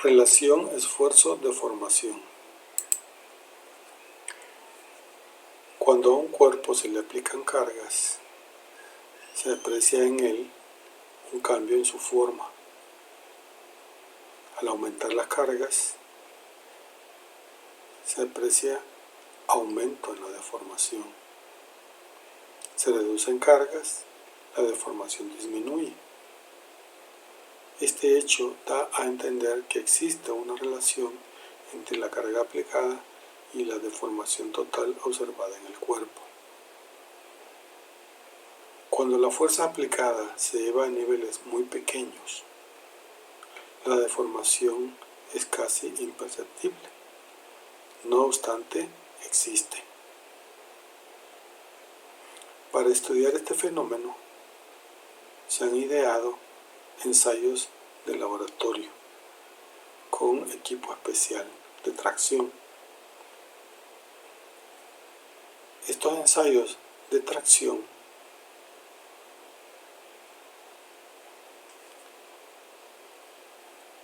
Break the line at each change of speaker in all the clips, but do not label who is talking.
Relación esfuerzo-deformación. Cuando a un cuerpo se le aplican cargas, se aprecia en él un cambio en su forma. Al aumentar las cargas, se aprecia aumento en la deformación. Se reducen cargas, la deformación disminuye. Este hecho da a entender que existe una relación entre la carga aplicada y la deformación total observada en el cuerpo. Cuando la fuerza aplicada se lleva a niveles muy pequeños, la deformación es casi imperceptible. No obstante, existe. Para estudiar este fenómeno, se han ideado ensayos de laboratorio con equipo especial de tracción. Estos ensayos de tracción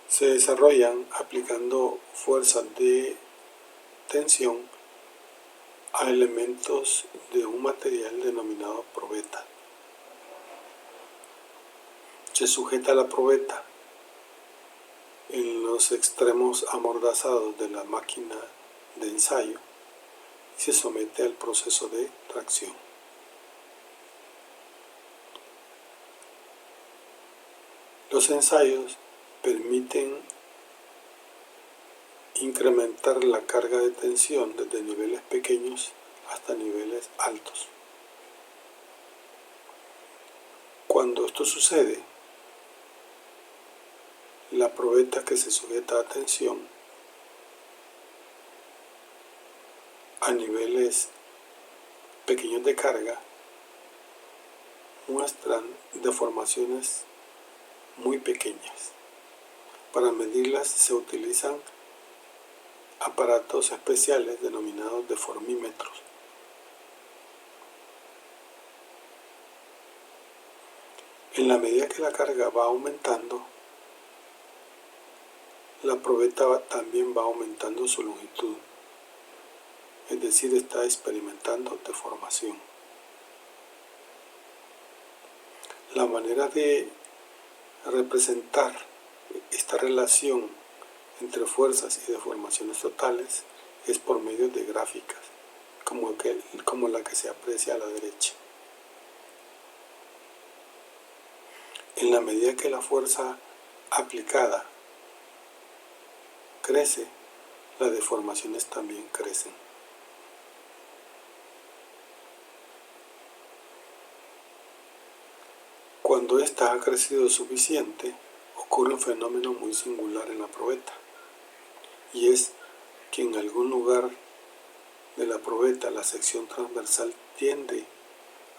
se desarrollan aplicando fuerzas de tensión a elementos de un material denominado probeta. Se sujeta la probeta en los extremos amordazados de la máquina de ensayo y se somete al proceso de tracción. Los ensayos permiten incrementar la carga de tensión desde niveles pequeños hasta niveles altos. Cuando esto sucede, la probeta que se sujeta a tensión a niveles pequeños de carga muestran deformaciones muy pequeñas. Para medirlas se utilizan aparatos especiales denominados deformímetros. En la medida que la carga va aumentando, la probeta también va aumentando su longitud, es decir, está experimentando deformación. La manera de representar esta relación entre fuerzas y deformaciones totales es por medio de gráficas, como la que se aprecia a la derecha. En la medida que la fuerza aplicada crece, las deformaciones también crecen. Cuando ésta ha crecido suficiente, ocurre un fenómeno muy singular en la probeta, y es que en algún lugar de la probeta la sección transversal tiende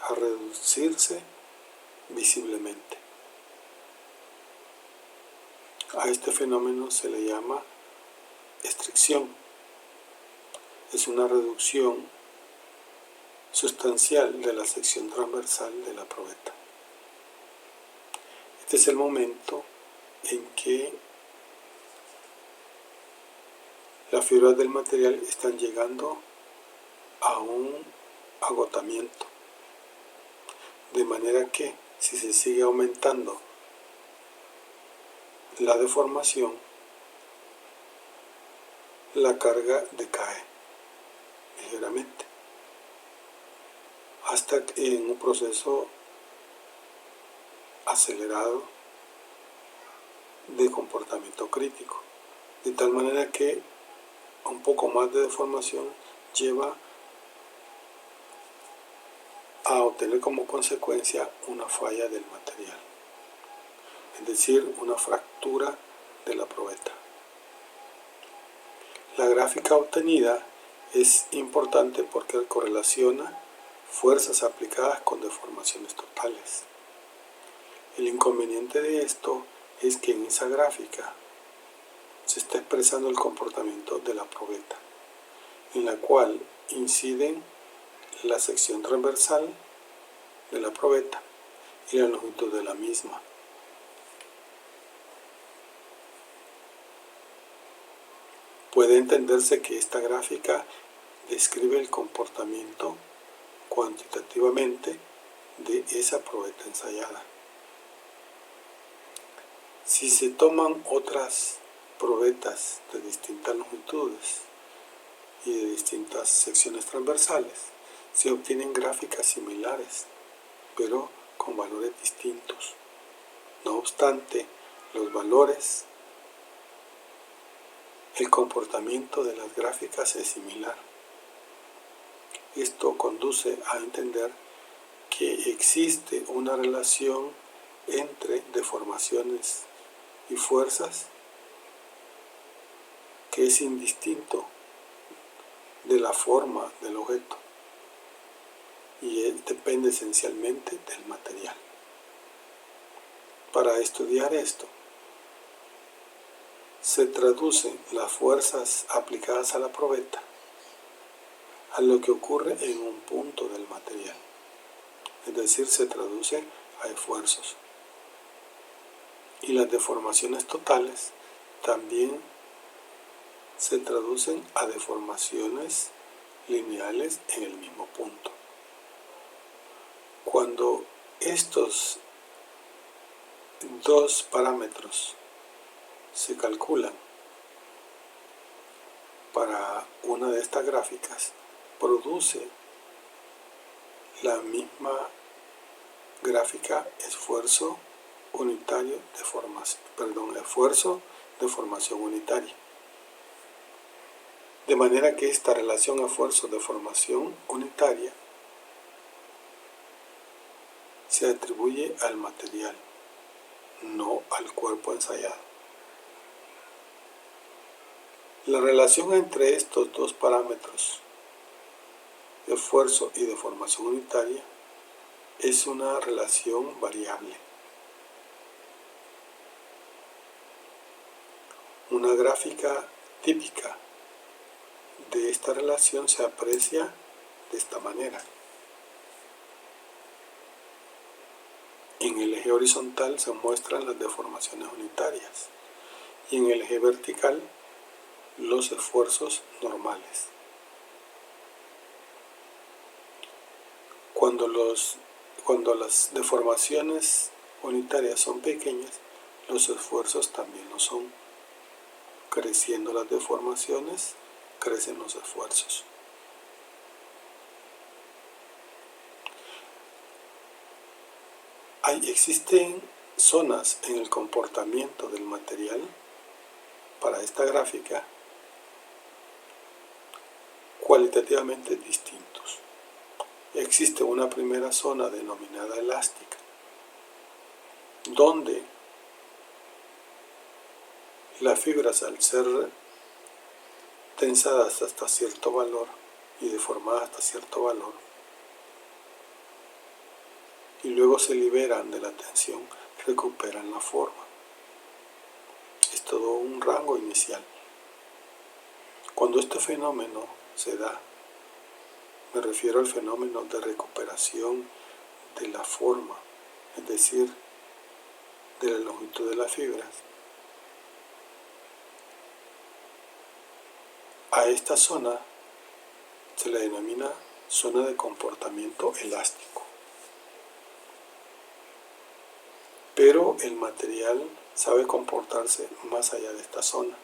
a reducirse visiblemente. A este fenómeno se le llama estricción. Es una reducción sustancial de la sección transversal de la probeta. Este es el momento en que las fibras del material están llegando a un agotamiento, de manera que si se sigue aumentando la deformación, la carga decae ligeramente, hasta que en un proceso acelerado de comportamiento crítico, de tal manera que un poco más de deformación lleva a obtener como consecuencia una falla del material, es decir, una fractura de la probeta. La gráfica obtenida es importante porque correlaciona fuerzas aplicadas con deformaciones totales. El inconveniente de esto es que en esa gráfica se está expresando el comportamiento de la probeta, en la cual inciden la sección transversal de la probeta y la longitud de la misma. Puede entenderse que esta gráfica describe el comportamiento cuantitativamente de esa probeta ensayada. Si se toman otras probetas de distintas longitudes y de distintas secciones transversales, se obtienen gráficas similares, pero con valores distintos. No obstante, los valores, el comportamiento de las gráficas es similar. Esto conduce a entender que existe una relación entre deformaciones y fuerzas que es indistinto de la forma del objeto y depende esencialmente del material. Para estudiar esto, se traducen las fuerzas aplicadas a la probeta a lo que ocurre en un punto del material, es decir, se traduce a esfuerzos. Y las deformaciones totales también se traducen a deformaciones lineales en el mismo punto. Cuando estos dos parámetros se calculan para una de estas gráficas, produce la misma gráfica esfuerzo unitario esfuerzo de formación unitaria. De manera que esta relación esfuerzo de formación unitaria se atribuye al material, no al cuerpo ensayado. La relación entre estos dos parámetros, esfuerzo y deformación unitaria, es una relación variable. Una gráfica típica de esta relación se aprecia de esta manera. En el eje horizontal se muestran las deformaciones unitarias y en el eje vertical los esfuerzos normales. Cuando las deformaciones unitarias son pequeñas, los esfuerzos también lo son. Creciendo las deformaciones, crecen los esfuerzos. Existen zonas en el comportamiento del material para esta gráfica cualitativamente distintos. Existe una primera zona denominada elástica, donde las fibras, al ser tensadas hasta cierto valor y deformadas hasta cierto valor, y luego se liberan de la tensión, recuperan la forma. Es todo un rango inicial. Cuando este fenómeno se da, me refiero al fenómeno de recuperación de la forma, es decir, de la longitud de las fibras. A esta zona se la denomina zona de comportamiento elástico. Pero el material sabe comportarse más allá de esta zona.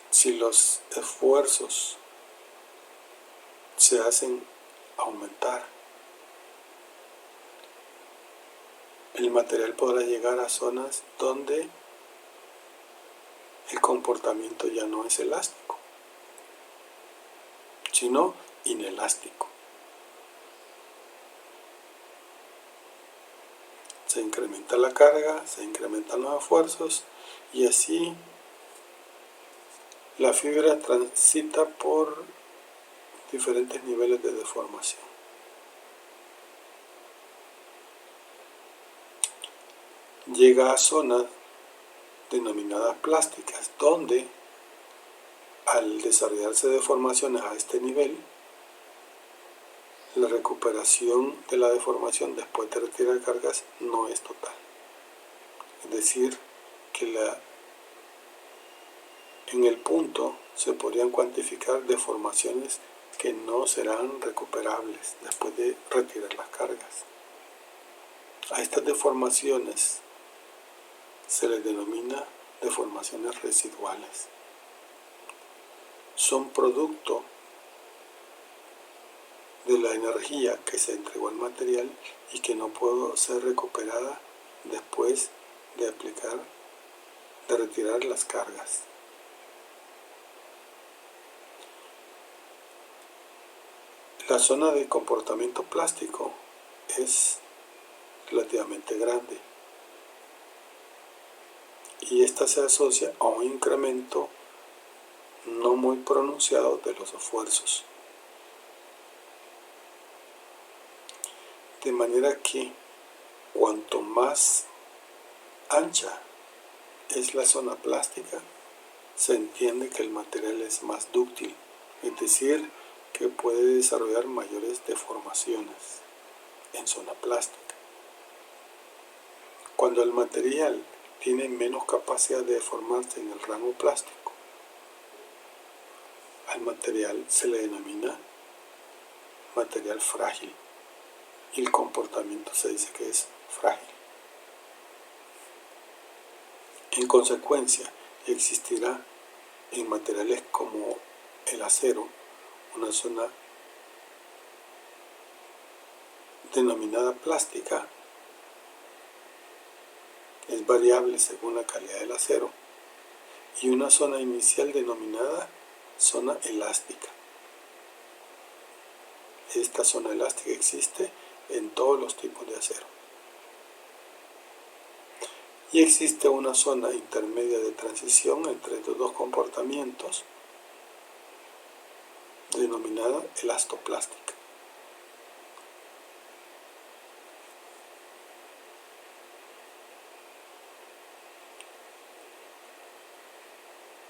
Si los esfuerzos se hacen aumentar, el material podrá llegar a zonas donde el comportamiento ya no es elástico, sino inelástico. Se incrementa la carga, se incrementan los esfuerzos y así la fibra transita por diferentes niveles de deformación. Llega a zonas denominadas plásticas, donde al desarrollarse deformaciones a este nivel, la recuperación de la deformación después de retirar cargas no es total. Es decir, que la En el punto se podrían cuantificar deformaciones que no serán recuperables después de retirar las cargas. A estas deformaciones se les denomina deformaciones residuales. Son producto de la energía que se entregó al material y que no puede ser recuperada después de retirar las cargas. La zona de comportamiento plástico es relativamente grande y esta se asocia a un incremento no muy pronunciado de los esfuerzos. De manera que cuanto más ancha es la zona plástica, se entiende que el material es más dúctil, es decir, que puede desarrollar mayores deformaciones en zona plástica. Cuando el material tiene menos capacidad de deformarse en el rango plástico, al material se le denomina material frágil y el comportamiento se dice que es frágil. En consecuencia, existirá en materiales como el acero una zona denominada plástica, es variable según la calidad del acero, y una zona inicial denominada zona elástica. Esta zona elástica existe en todos los tipos de acero. Y existe una zona intermedia de transición entre estos dos comportamientos denominada elastoplástica.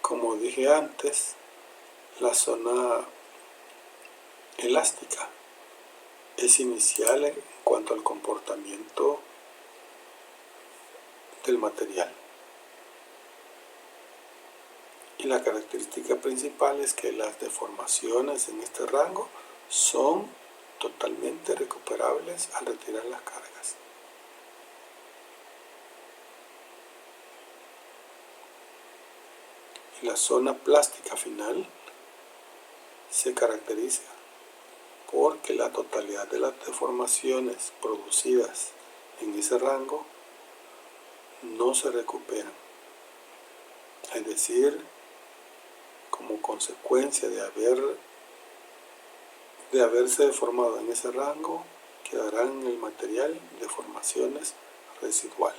Como dije antes, la zona elástica es inicial en cuanto al comportamiento del material. Y la característica principal es que las deformaciones en este rango son totalmente recuperables al retirar las cargas. Y la zona plástica final se caracteriza porque la totalidad de las deformaciones producidas en ese rango no se recuperan. Es decir, como consecuencia de haberse deformado en ese rango, quedarán en el material deformaciones residuales.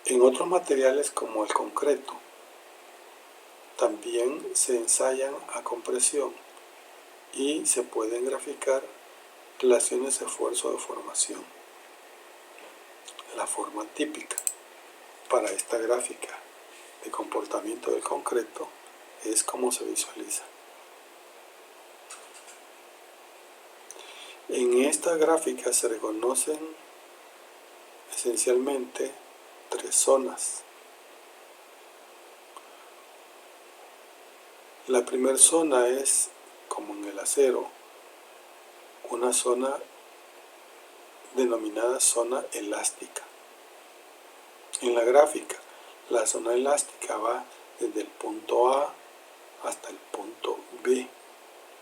En otros materiales como el concreto, también se ensayan a compresión y se pueden graficar relaciones esfuerzo-deformación. La forma típica para esta gráfica de comportamiento del concreto es como se visualiza. En esta gráfica se reconocen esencialmente tres zonas. La primera zona es, como en el acero, una zona denominada zona elástica. En la gráfica, la zona elástica va desde el punto A hasta el punto B,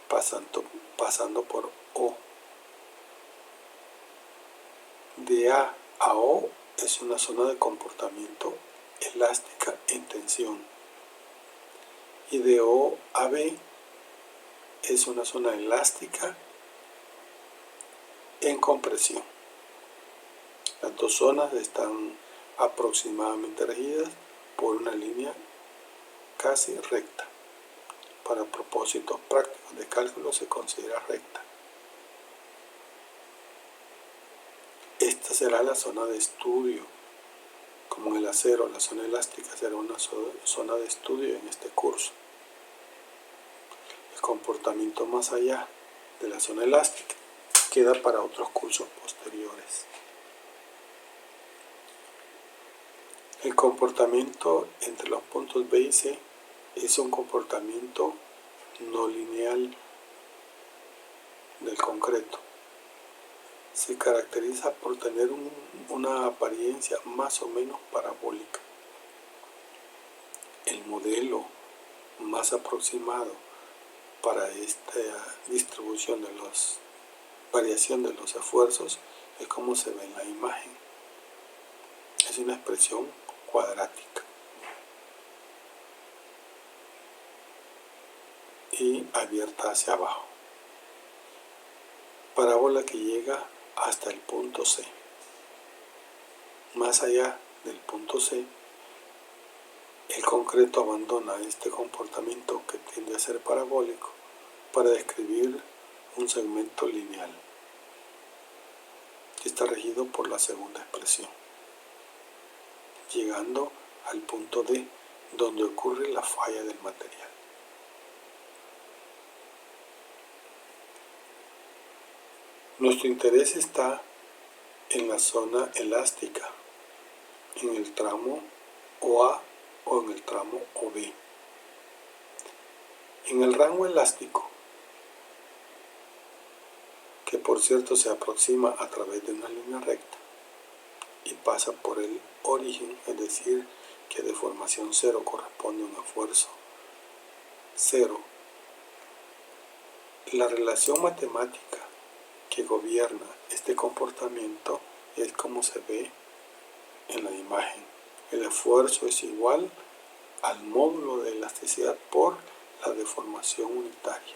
pasando por O. De A a O es una zona de comportamiento elástica en tensión. Y de O a B es una zona elástica en compresión. Las dos zonas están aproximadamente regidas por una línea casi recta. Para propósitos prácticos de cálculo se considera recta. Esta será la zona de estudio. Como en el acero, la zona elástica será una zona de estudio en este curso. El comportamiento más allá de la zona elástica, queda para otros cursos posteriores. El comportamiento entre los puntos B y C es un comportamiento no lineal del concreto. Se caracteriza por tener una apariencia más o menos parabólica. El modelo más aproximado para esta distribución de variación de los esfuerzos es como se ve en la imagen. Es una expresión cuadrática y abierta hacia abajo. Parábola que llega hasta el punto C. Más allá del punto C, el concreto abandona este comportamiento que tiende a ser parabólico para describir un segmento lineal que está regido por la segunda expresión, llegando al punto D, donde ocurre la falla del material. Nuestro interés está en la zona elástica, en el tramo OA o en el tramo OB. En el rango elástico, que por cierto se aproxima a través de una línea recta y pasa por el origen, es decir, que deformación cero corresponde a un esfuerzo cero. La relación matemática que gobierna este comportamiento es como se ve en la imagen. El esfuerzo es igual al módulo de elasticidad por la deformación unitaria.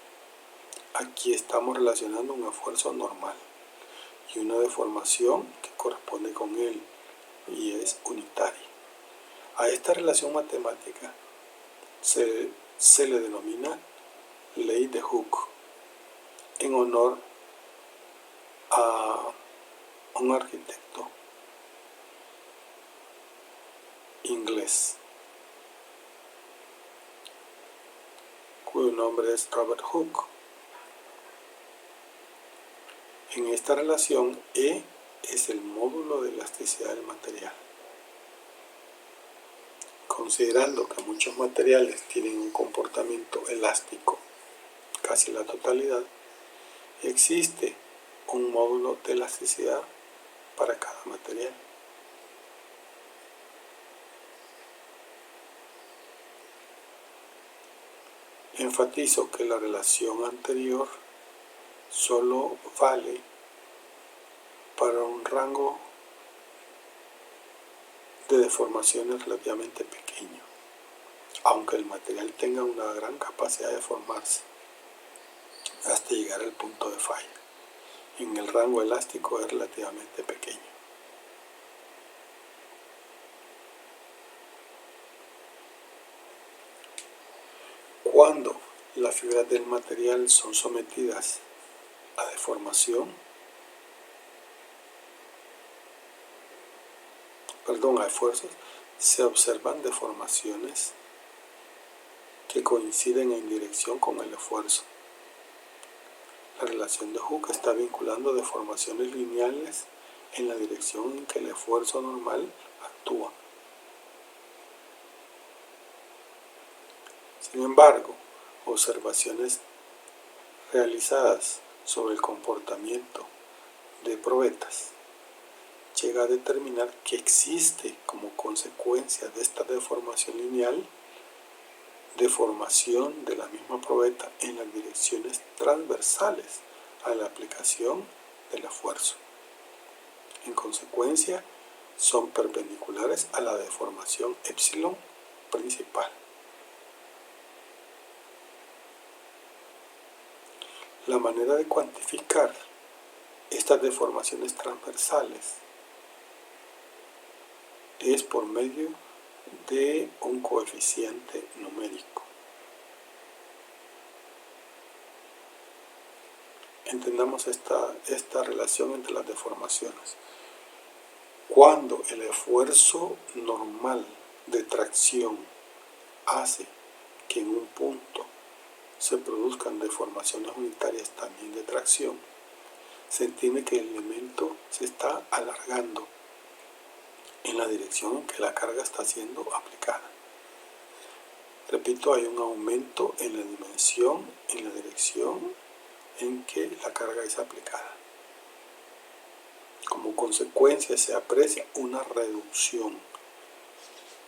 Aquí estamos relacionando un esfuerzo normal y una deformación que corresponde con él y es unitaria. A esta relación matemática se le denomina ley de Hooke, en honor a un arquitecto inglés cuyo nombre es Robert Hooke. En esta relación, E es el módulo de elasticidad del material. Considerando que muchos materiales tienen un comportamiento elástico, casi la totalidad, existe un módulo de elasticidad para cada material. Enfatizo que la relación anterior solo vale para un rango de deformaciones relativamente pequeño, aunque el material tenga una gran capacidad de formarse hasta llegar al punto de falla. En el rango elástico es relativamente pequeño. Cuando las fibras del material son sometidas a deformación, a esfuerzos, se observan deformaciones que coinciden en dirección con el esfuerzo. La relación de Hooke está vinculando deformaciones lineales en la dirección en que el esfuerzo normal actúa. Sin embargo, observaciones realizadas sobre el comportamiento de probetas llega a determinar que existe como consecuencia de esta deformación lineal deformación de la misma probeta en las direcciones transversales a la aplicación del esfuerzo. En consecuencia, son perpendiculares a la deformación epsilon principal. La manera de cuantificar estas deformaciones transversales es por medio de un coeficiente numérico. Entendamos esta relación entre las deformaciones. Cuando el esfuerzo normal de tracción hace que en un punto se produzcan deformaciones unitarias también de tracción, sentirme que el elemento se está alargando en la dirección en que la carga está siendo aplicada. Repito, hay un aumento en la dimensión, en la dirección en que la carga es aplicada. Como consecuencia se aprecia una reducción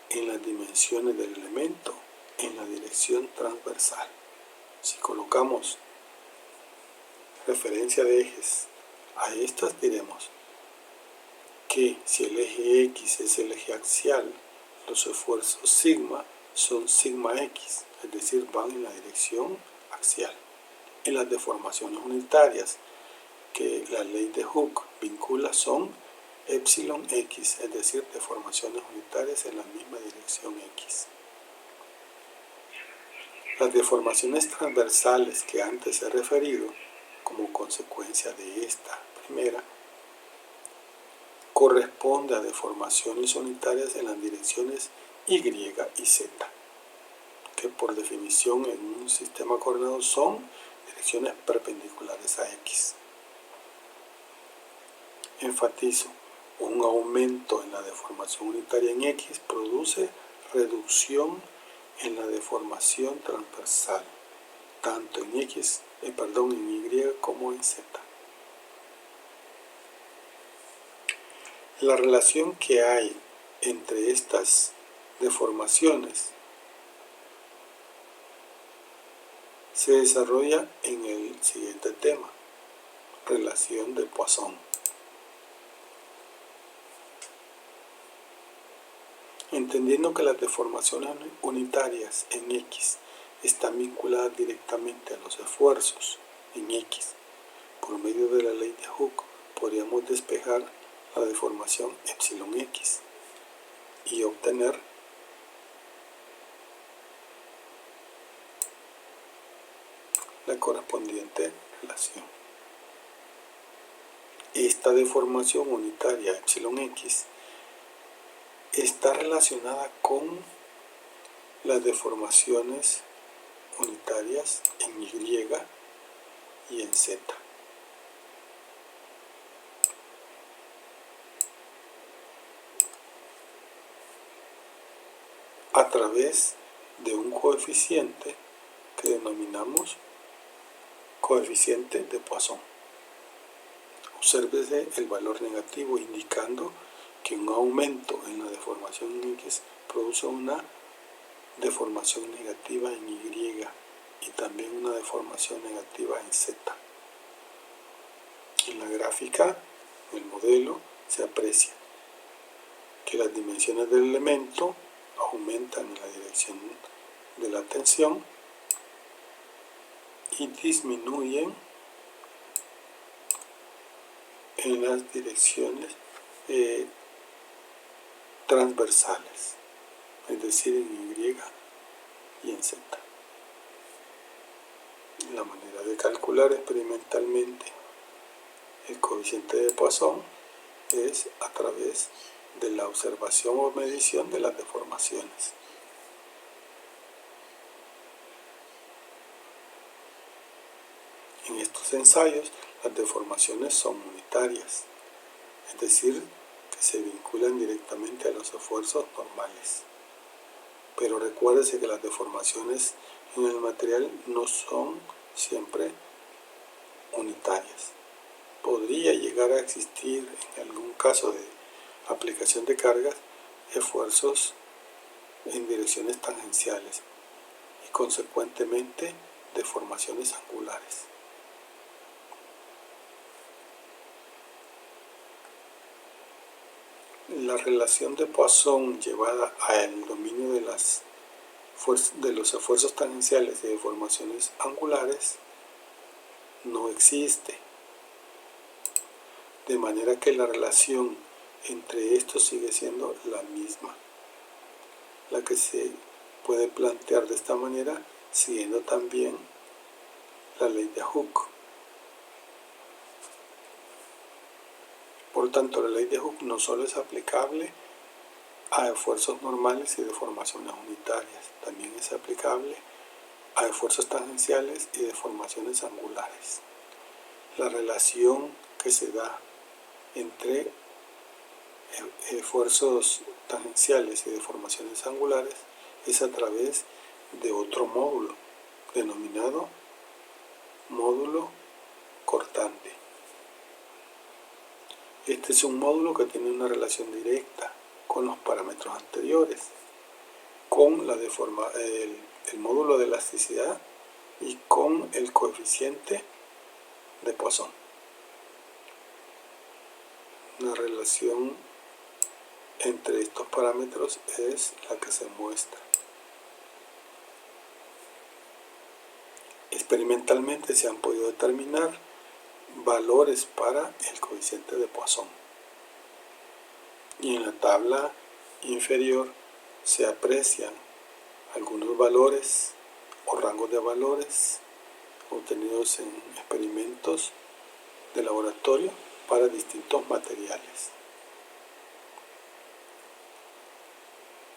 en las dimensiones del elemento en la dirección transversal. Si colocamos referencia de ejes a estas, diremos que si el eje X es el eje axial, los esfuerzos sigma son sigma X, es decir, van en la dirección axial. En las deformaciones unitarias que la ley de Hooke vincula son epsilon X, es decir, deformaciones unitarias en la misma dirección X. Las deformaciones transversales que antes he referido, como consecuencia de esta primera, corresponde a deformaciones unitarias en las direcciones Y y Z, que por definición en un sistema coordinado son direcciones perpendiculares a X. Enfatizo, un aumento en la deformación unitaria en X produce reducción en la deformación transversal, tanto en Y como en Z. La relación que hay entre estas deformaciones se desarrolla en el siguiente tema, relación de Poisson. Entendiendo que las deformaciones unitarias en X están vinculadas directamente a los esfuerzos en X, por medio de la ley de Hooke podríamos despejar la deformación epsilon X y obtener la correspondiente relación. Esta deformación unitaria epsilon X está relacionada con las deformaciones unitarias en Y y en Z. A través de un coeficiente que denominamos coeficiente de Poisson. Obsérvese el valor negativo indicando que un aumento en la deformación en X produce una deformación negativa en Y y también una deformación negativa en Z. En la gráfica, en el modelo, se aprecia que las dimensiones del elemento aumentan en la dirección de la tensión y disminuyen en las direcciones transversales, es decir, en Y y en Z. La manera de calcular experimentalmente el coeficiente de Poisson es a través de la observación o medición de las deformaciones. En estos ensayos, las deformaciones son unitarias, es decir, que se vinculan directamente a los esfuerzos normales. Pero recuérdese que las deformaciones en el material no son siempre unitarias. Podría llegar a existir en algún caso de aplicación de cargas esfuerzos en direcciones tangenciales y consecuentemente deformaciones angulares. La relación de Poisson llevada al dominio de los esfuerzos tangenciales y deformaciones angulares no existe, de manera que la relación entre estos sigue siendo la misma, la que se puede plantear de esta manera siguiendo también la ley de Hooke. Por tanto, la ley de Hooke no solo es aplicable a esfuerzos normales y deformaciones unitarias, también es aplicable a esfuerzos tangenciales y deformaciones angulares. La relación que se da entre esfuerzos tangenciales y deformaciones angulares es a través de otro módulo, denominado módulo cortante. Este es un módulo que tiene una relación directa con los parámetros anteriores, con el módulo de elasticidad y con el coeficiente de Poisson. Una relación entre estos parámetros es la que se muestra. Experimentalmente se han podido determinar valores para el coeficiente de Poisson. Y en la tabla inferior se aprecian algunos valores o rangos de valores obtenidos en experimentos de laboratorio para distintos materiales.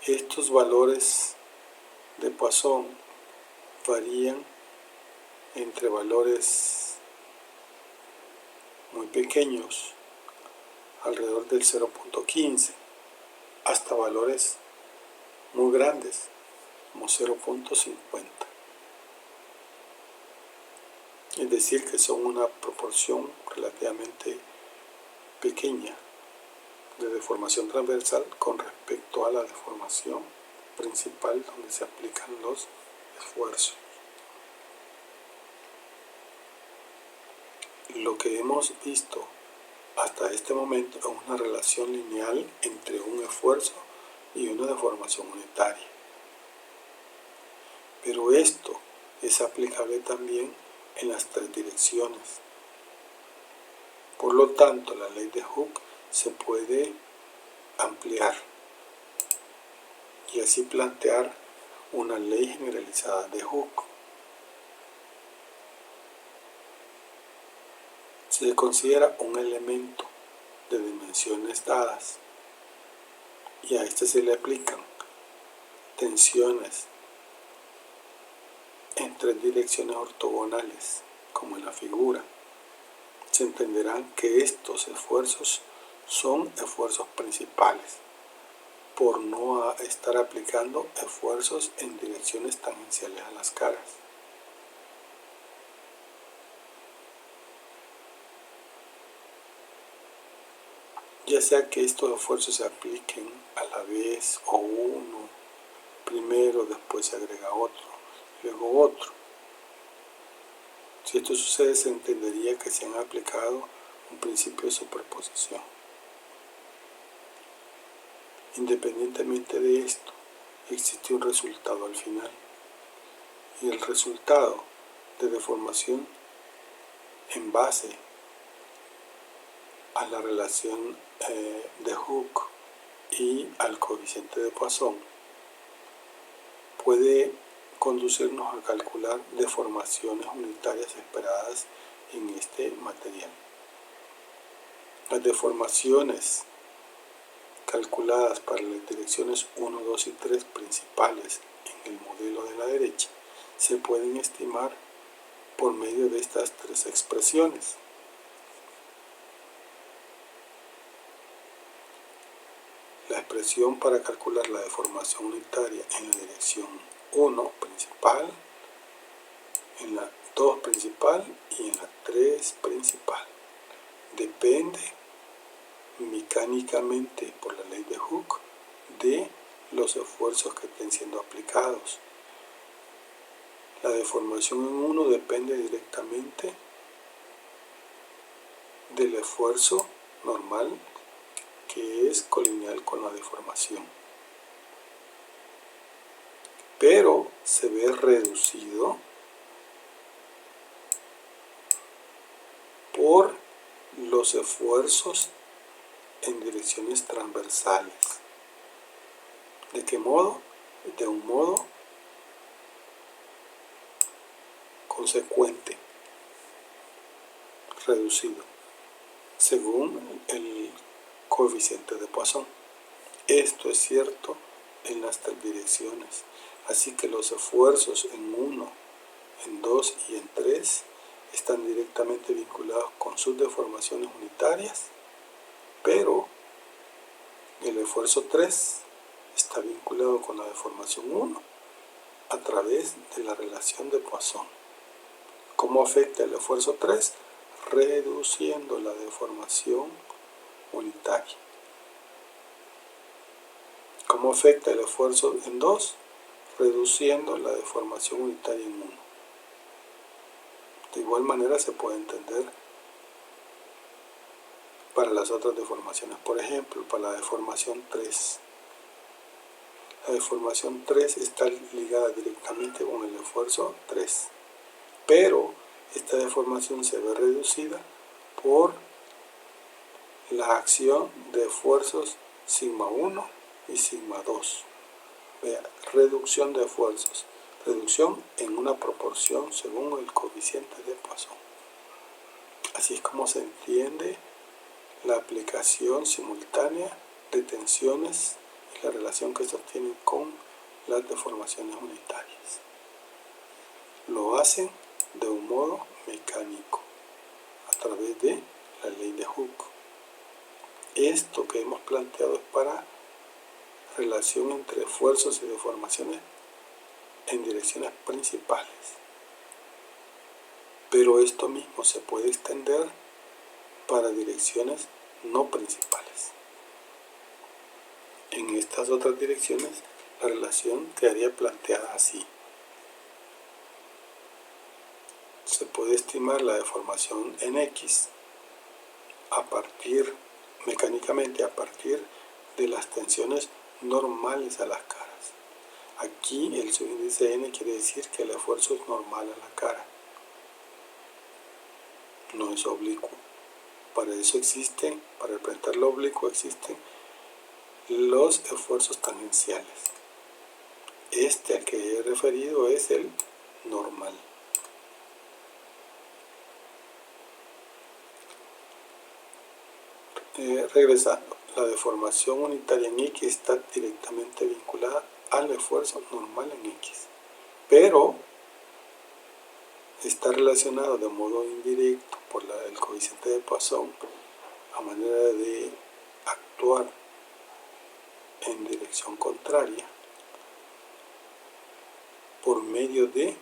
Estos valores de Poisson varían entre valores muy pequeños, alrededor del 0.15, hasta valores muy grandes, como 0.50. Es decir, que son una proporción relativamente pequeña de deformación transversal con respecto a la deformación principal donde se aplican los esfuerzos. Lo que hemos visto hasta este momento es una relación lineal entre un esfuerzo y una deformación unitaria. Pero esto es aplicable también en las tres direcciones. Por lo tanto, la ley de Hooke se puede ampliar y así plantear una ley generalizada de Hooke. Se considera un elemento de dimensiones dadas y a este se le aplican tensiones en tres direcciones ortogonales, como en la figura. Se entenderán que estos esfuerzos son esfuerzos principales, por no estar aplicando esfuerzos en direcciones tangenciales a las caras. Ya sea que estos esfuerzos se apliquen a la vez o uno primero, después se agrega otro, luego otro. Si esto sucede, se entendería que se han aplicado un principio de superposición. Independientemente de esto, existe un resultado al final. Y el resultado de deformación en base a la relación de Hooke y al coeficiente de Poisson puede conducirnos a calcular deformaciones unitarias esperadas en este material. Las deformaciones calculadas para las direcciones 1, 2 y 3 principales en el modelo de la derecha se pueden estimar por medio de estas tres expresiones. La expresión para calcular la deformación unitaria en la dirección 1 principal, en la 2 principal y en la 3 principal depende mecánicamente por la ley de Hooke de los esfuerzos que estén siendo aplicados. La deformación en 1 depende directamente del esfuerzo normal que es colineal con la deformación, pero se ve reducido por los esfuerzos en direcciones transversales. ¿De qué modo? De un modo consecuente, reducido, según el coeficiente de Poisson. Esto es cierto en las tres direcciones, así que los esfuerzos en 1, en 2 y en 3 están directamente vinculados con sus deformaciones unitarias, pero el esfuerzo 3 está vinculado con la deformación 1 a través de la relación de Poisson. ¿Cómo afecta el esfuerzo 3? Reduciendo la deformación unitaria. ¿Cómo afecta el esfuerzo en 2? Reduciendo la deformación unitaria en 1. De igual manera se puede entender para las otras deformaciones. Por ejemplo, para la deformación 3. La deformación 3 está ligada directamente con el esfuerzo 3. Pero esta deformación se ve reducida por la acción de esfuerzos sigma 1 y sigma 2. Vea, reducción de esfuerzos. Reducción en una proporción según el coeficiente de Poisson. Así es como se entiende la aplicación simultánea de tensiones y la relación que sostienen con las deformaciones unitarias. Lo hacen de un modo mecánico, a través de la ley de Hooke. Esto que hemos planteado es para relación entre esfuerzos y deformaciones en direcciones principales. Pero esto mismo se puede extender para direcciones no principales. En estas otras direcciones, la relación quedaría planteada así. Se puede estimar la deformación en X mecánicamente a partir de las tensiones normales a las caras. Aquí el subíndice n quiere decir que el esfuerzo es normal a la cara, no es oblicuo. Para eso existen, para representar lo oblicuo existen los esfuerzos tangenciales. Este al que he referido es el normal. Regresando, la deformación unitaria en X está directamente vinculada al esfuerzo normal en X, pero está relacionado de modo indirecto por el coeficiente de Poisson a manera de actuar en dirección contraria por medio de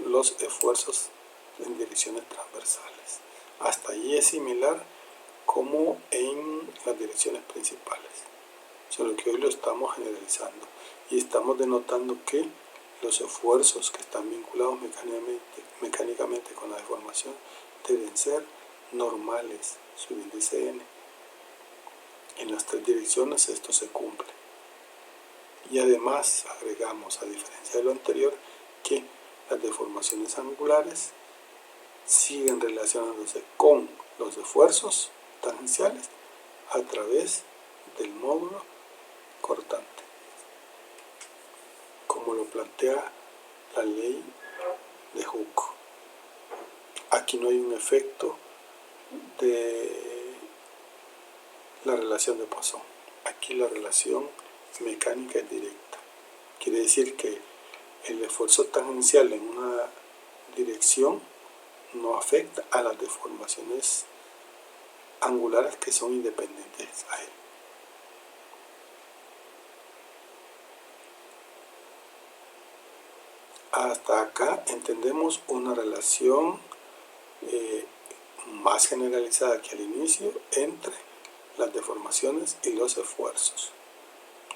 los esfuerzos en direcciones transversales. Hasta ahí es similar como en las direcciones principales, solo que hoy lo estamos generalizando y estamos denotando que los esfuerzos que están vinculados mecánicamente con la deformación deben ser normales, subíndice n. En las tres direcciones esto se cumple. Y además agregamos, a diferencia de lo anterior, que las deformaciones angulares siguen relacionándose con los esfuerzos tangenciales a través del módulo cortante, como lo plantea la ley de Hooke. Aquí no hay un efecto de la relación de Poisson. Aquí la relación mecánica es directa. Quiere decir que el esfuerzo tangencial en una dirección no afecta a las deformaciones angulares que son independientes a él. Hasta acá entendemos una relación más generalizada que al inicio entre las deformaciones y los esfuerzos.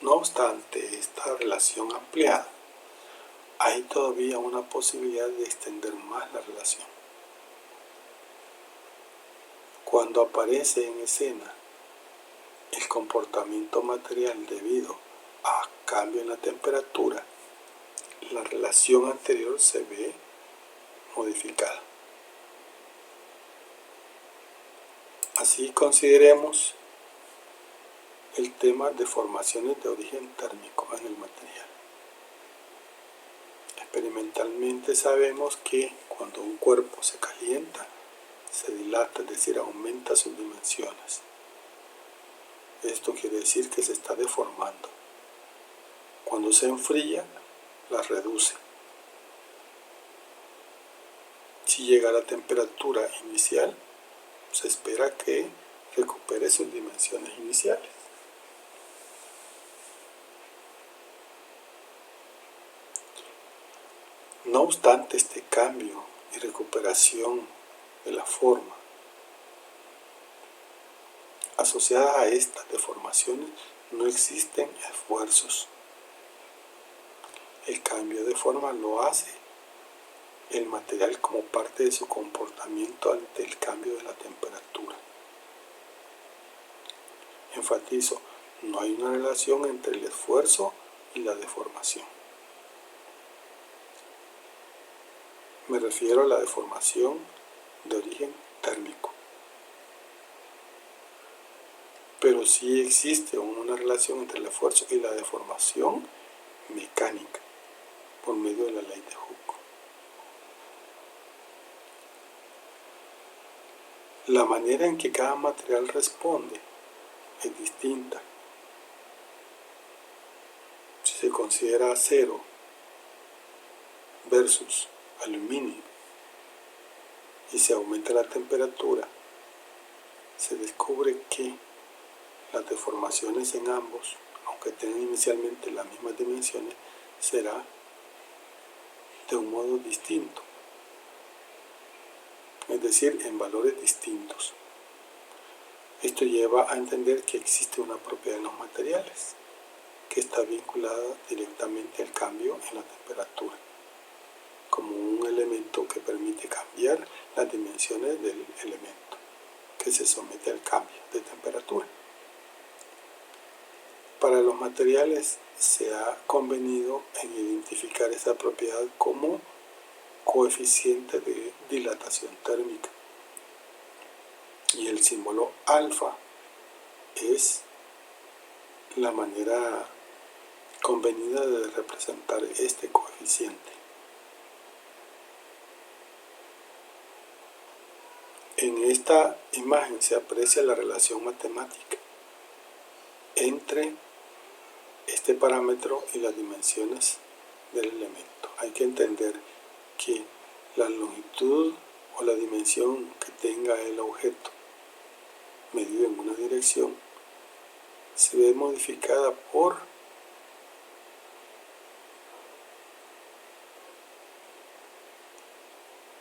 No obstante esta relación ampliada, hay todavía una posibilidad de extender más la relación. Cuando aparece en escena el comportamiento material debido a cambio en la temperatura, la relación anterior se ve modificada. Así consideremos el tema de deformaciones de origen térmico en el material. Experimentalmente sabemos que cuando un cuerpo se calienta, se dilata, es decir, aumenta sus dimensiones. Esto quiere decir que se está deformando. Cuando se enfría, las reduce. Si llega a la temperatura inicial, se espera que recupere sus dimensiones iniciales. No obstante este cambio y recuperación de la forma, asociadas a estas deformaciones no existen esfuerzos. El cambio de forma lo hace el material como parte de su comportamiento ante el cambio de la temperatura. Enfatizo, no hay una relación entre el esfuerzo y la deformación. Me refiero a la deformación de origen térmico. Pero sí existe una relación entre el esfuerzo y la deformación mecánica por medio de la ley de Hooke. La manera en que cada material responde es distinta. Si se considera acero versus aluminio y se aumenta la temperatura, se descubre que las deformaciones en ambos, aunque tengan inicialmente las mismas dimensiones, será de un modo distinto, es decir, en valores distintos. Esto lleva a entender que existe una propiedad en los materiales que está vinculada directamente al cambio en la temperatura, como un elemento que permite cambiar las dimensiones del elemento que se somete al cambio de temperatura. Para los materiales se ha convenido en identificar esta propiedad como coeficiente de dilatación térmica. Y el símbolo alfa es la manera convenida de representar este coeficiente. En esta imagen se aprecia la relación matemática entre este parámetro y las dimensiones del elemento. Hay que entender que la longitud o la dimensión que tenga el objeto medido en una dirección se ve modificada por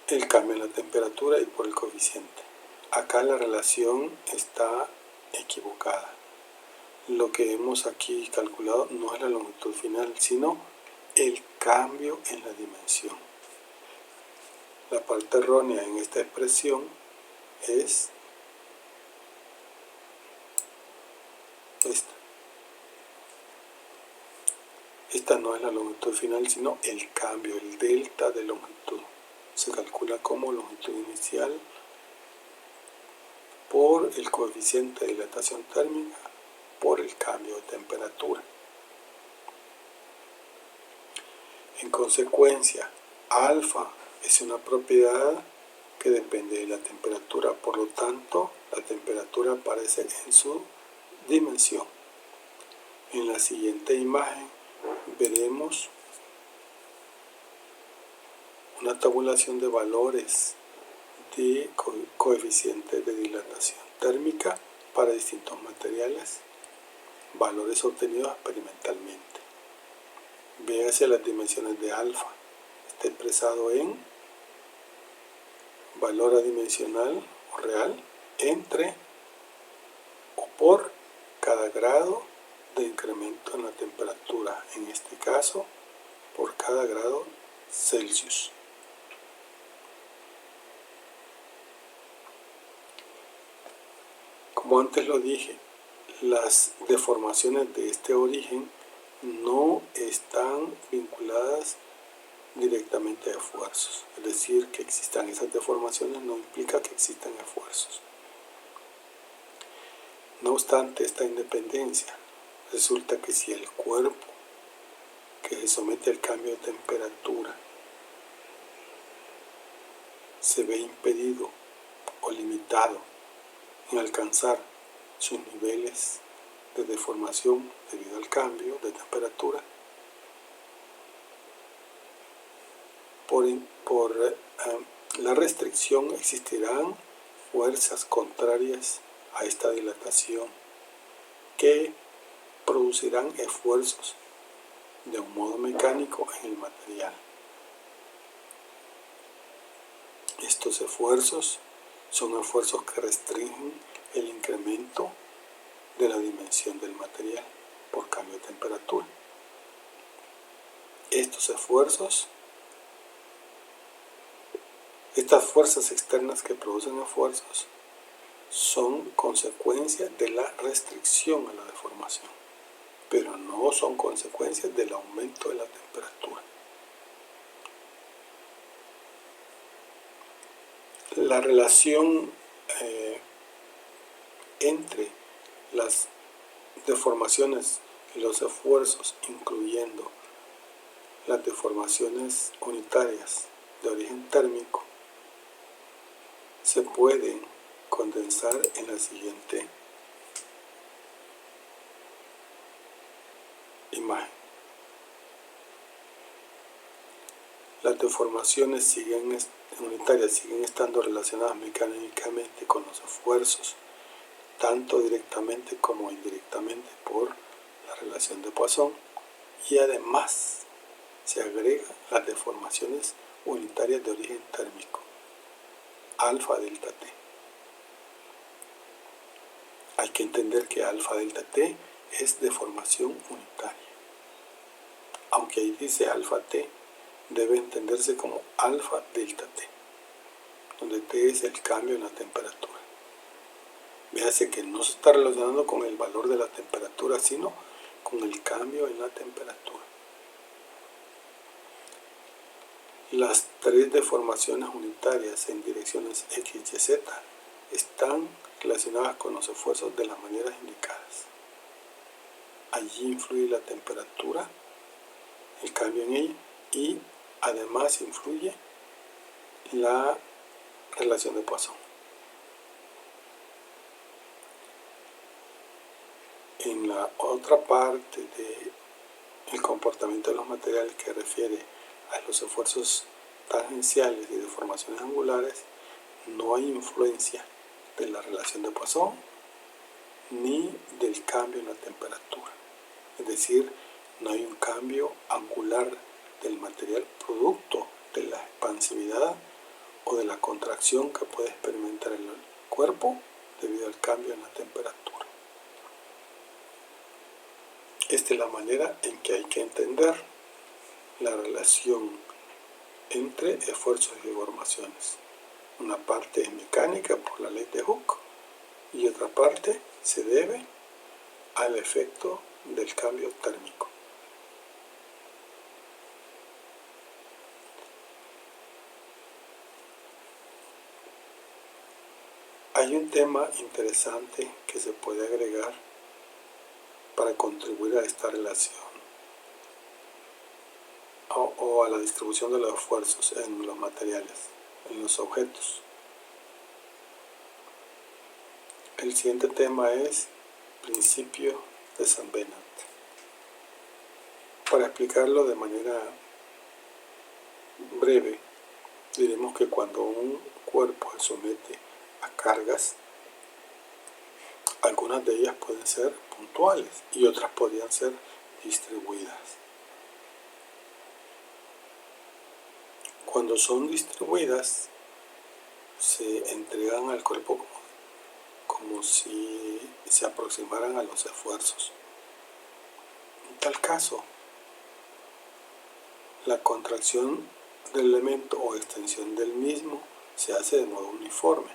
el cambio en la temperatura y por el coeficiente. Acá la relación está equivocada. Lo que hemos aquí calculado no es la longitud final, sino el cambio en la dimensión. La parte errónea en esta expresión es esta. Esta no es la longitud final, sino el cambio, el delta de longitud. Se calcula como longitud inicial por el coeficiente de dilatación térmica por el cambio de temperatura. En consecuencia, alfa es una propiedad que depende de la temperatura, por lo tanto, la temperatura aparece en su dimensión. En la siguiente imagen veremos una tabulación de valores de coeficientes de dilatación térmica para distintos materiales, valores obtenidos experimentalmente. Véase las dimensiones de alfa, está expresado en valor adimensional o real entre o por cada grado de incremento en la temperatura, en este caso por cada grado Celsius. Como antes lo dije, las deformaciones de este origen no están vinculadas directamente a esfuerzos. Es decir, que existan esas deformaciones no implica que existan esfuerzos. No obstante esta independencia, resulta que si el cuerpo que se somete al cambio de temperatura se ve impedido o limitado en alcanzar sus niveles de deformación debido al cambio de temperatura, por la restricción existirán fuerzas contrarias a esta dilatación que producirán esfuerzos de un modo mecánico en el material. Estos esfuerzos son esfuerzos que restringen el incremento de la dimensión del material por cambio de temperatura. Estas fuerzas externas que producen esfuerzos son consecuencia de la restricción a la deformación, pero no son consecuencias del aumento de la temperatura. La relación entre las deformaciones y los esfuerzos, incluyendo las deformaciones unitarias de origen térmico, se pueden condensar en la siguiente imagen. Las deformaciones unitarias siguen estando relacionadas mecánicamente con los esfuerzos, tanto directamente como indirectamente por la relación de Poisson, y además se agregan las deformaciones unitarias de origen térmico, alfa delta T. Hay que entender que alfa delta T es deformación unitaria. Aunque ahí dice alfa T, debe entenderse como alfa delta T, donde T es el cambio en la temperatura. Véase que no se está relacionando con el valor de la temperatura, sino con el cambio en la temperatura. Las tres deformaciones unitarias en direcciones X y Z están relacionadas con los esfuerzos de las maneras indicadas. Allí influye la temperatura, el cambio en ella, y además influye la relación de Poisson. En la otra parte del comportamiento de los materiales que refiere a los esfuerzos tangenciales y deformaciones angulares, no hay influencia de la relación de Poisson ni del cambio en la temperatura. Es decir, no hay un cambio angular del material producto de la expansividad o de la contracción que puede experimentar el cuerpo debido al cambio en la temperatura. Esta es la manera en que hay que entender la relación entre esfuerzos y deformaciones. Una parte es mecánica por la ley de Hooke y otra parte se debe al efecto del cambio térmico. Hay un tema interesante que se puede agregar para contribuir a esta relación o a la distribución de los esfuerzos en los materiales, en los objetos. El siguiente tema es principio de San Bennett. Para explicarlo de manera breve, diremos que cuando un cuerpo se somete a cargas, algunas de ellas pueden ser puntuales y otras podrían ser distribuidas. Cuando son distribuidas, se entregan al cuerpo como si se aproximaran a los esfuerzos. En tal caso, la contracción del elemento o extensión del mismo se hace de modo uniforme.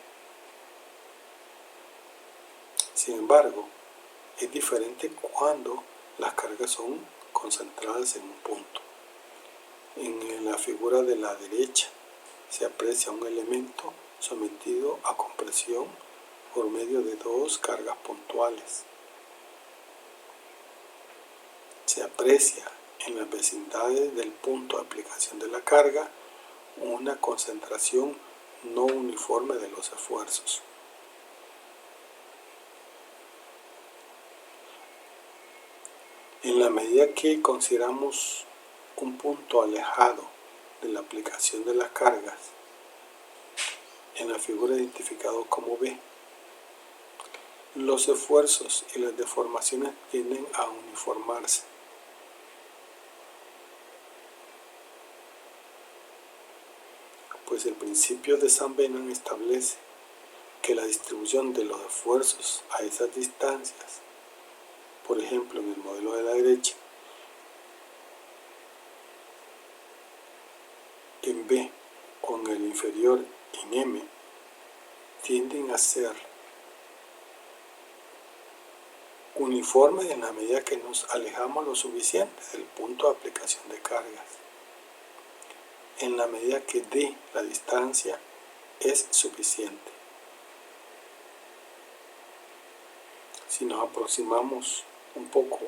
Sin embargo, es diferente cuando las cargas son concentradas en un punto. En la figura de la derecha se aprecia un elemento sometido a compresión por medio de dos cargas puntuales. Se aprecia en las vecindades del punto de aplicación de la carga una concentración no uniforme de los esfuerzos. En la medida que consideramos un punto alejado de la aplicación de las cargas, en la figura identificado como B. Los esfuerzos y las deformaciones tienden a uniformarse. Pues el principio de Sandbennam establece que la distribución de los esfuerzos a esas distancias, por ejemplo en el modelo de la derecha, en B o en el inferior en M, tienden a ser uniformes en la medida que nos alejamos lo suficiente del punto de aplicación de cargas, en la medida que D, la distancia, es suficiente. Si nos aproximamos un poco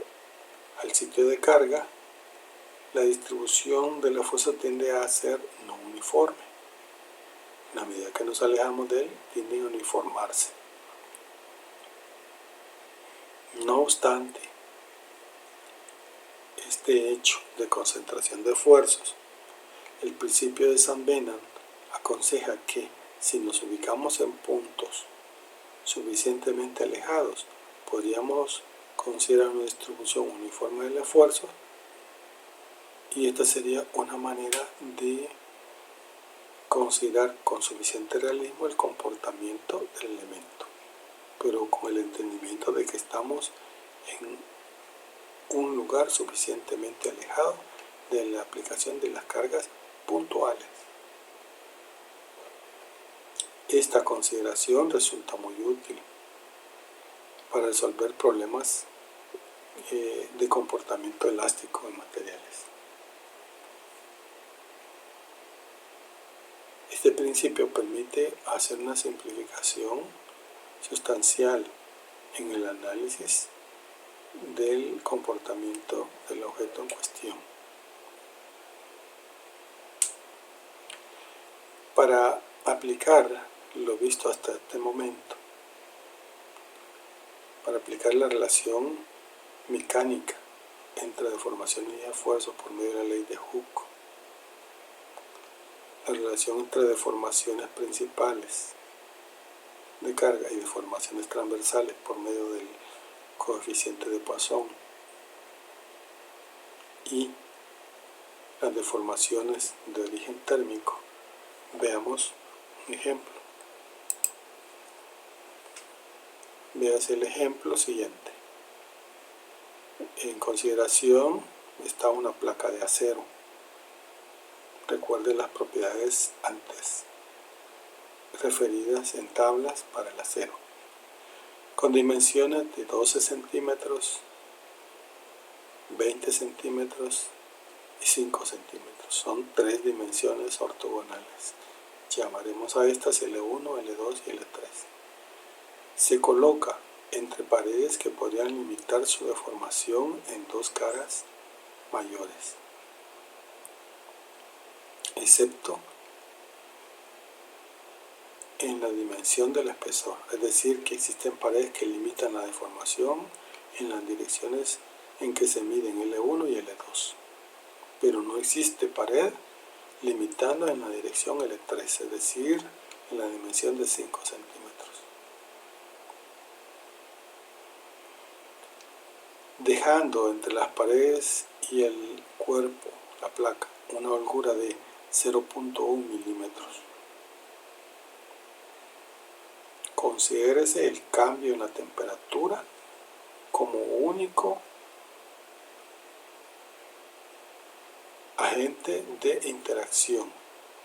al sitio de carga, la distribución de la fuerza tiende a ser no uniforme. En la medida que nos alejamos de él, tienden a uniformarse. No obstante, este hecho de concentración de esfuerzos, el principio de Sandbennam aconseja que si nos ubicamos en puntos suficientemente alejados, podríamos considerar una distribución uniforme del esfuerzo, y esta sería una manera de considerar con suficiente realismo el comportamiento del elemento, pero con el entendimiento de que estamos en un lugar suficientemente alejado de la aplicación de las cargas puntuales. Esta consideración resulta muy útil para resolver problemas de comportamiento elástico en materiales. Este principio permite hacer una simplificación sustancial en el análisis del comportamiento del objeto en cuestión. Para aplicar lo visto hasta este momento, para aplicar la relación mecánica entre deformaciones y esfuerzos por medio de la ley de Hooke, la relación entre deformaciones principales de carga y deformaciones transversales por medio del coeficiente de Poisson y las deformaciones de origen térmico, veamos un ejemplo. Veas el ejemplo siguiente. En consideración está una placa de acero. Recuerde las propiedades antes referidas en tablas para el acero. Con dimensiones de 12 centímetros, 20 centímetros y 5 centímetros. Son tres dimensiones ortogonales. Llamaremos a estas L1, L2 y L3. Se coloca entre paredes que podrían limitar su deformación en dos caras mayores, excepto en la dimensión del espesor, es decir, que existen paredes que limitan la deformación en las direcciones en que se miden L1 y L2, pero no existe pared limitando en la dirección L3, es decir, en la dimensión de 5 centímetros. Dejando entre las paredes y el cuerpo, la placa, una holgura de 0.1 milímetros. Considérese el cambio en la temperatura como único agente de interacción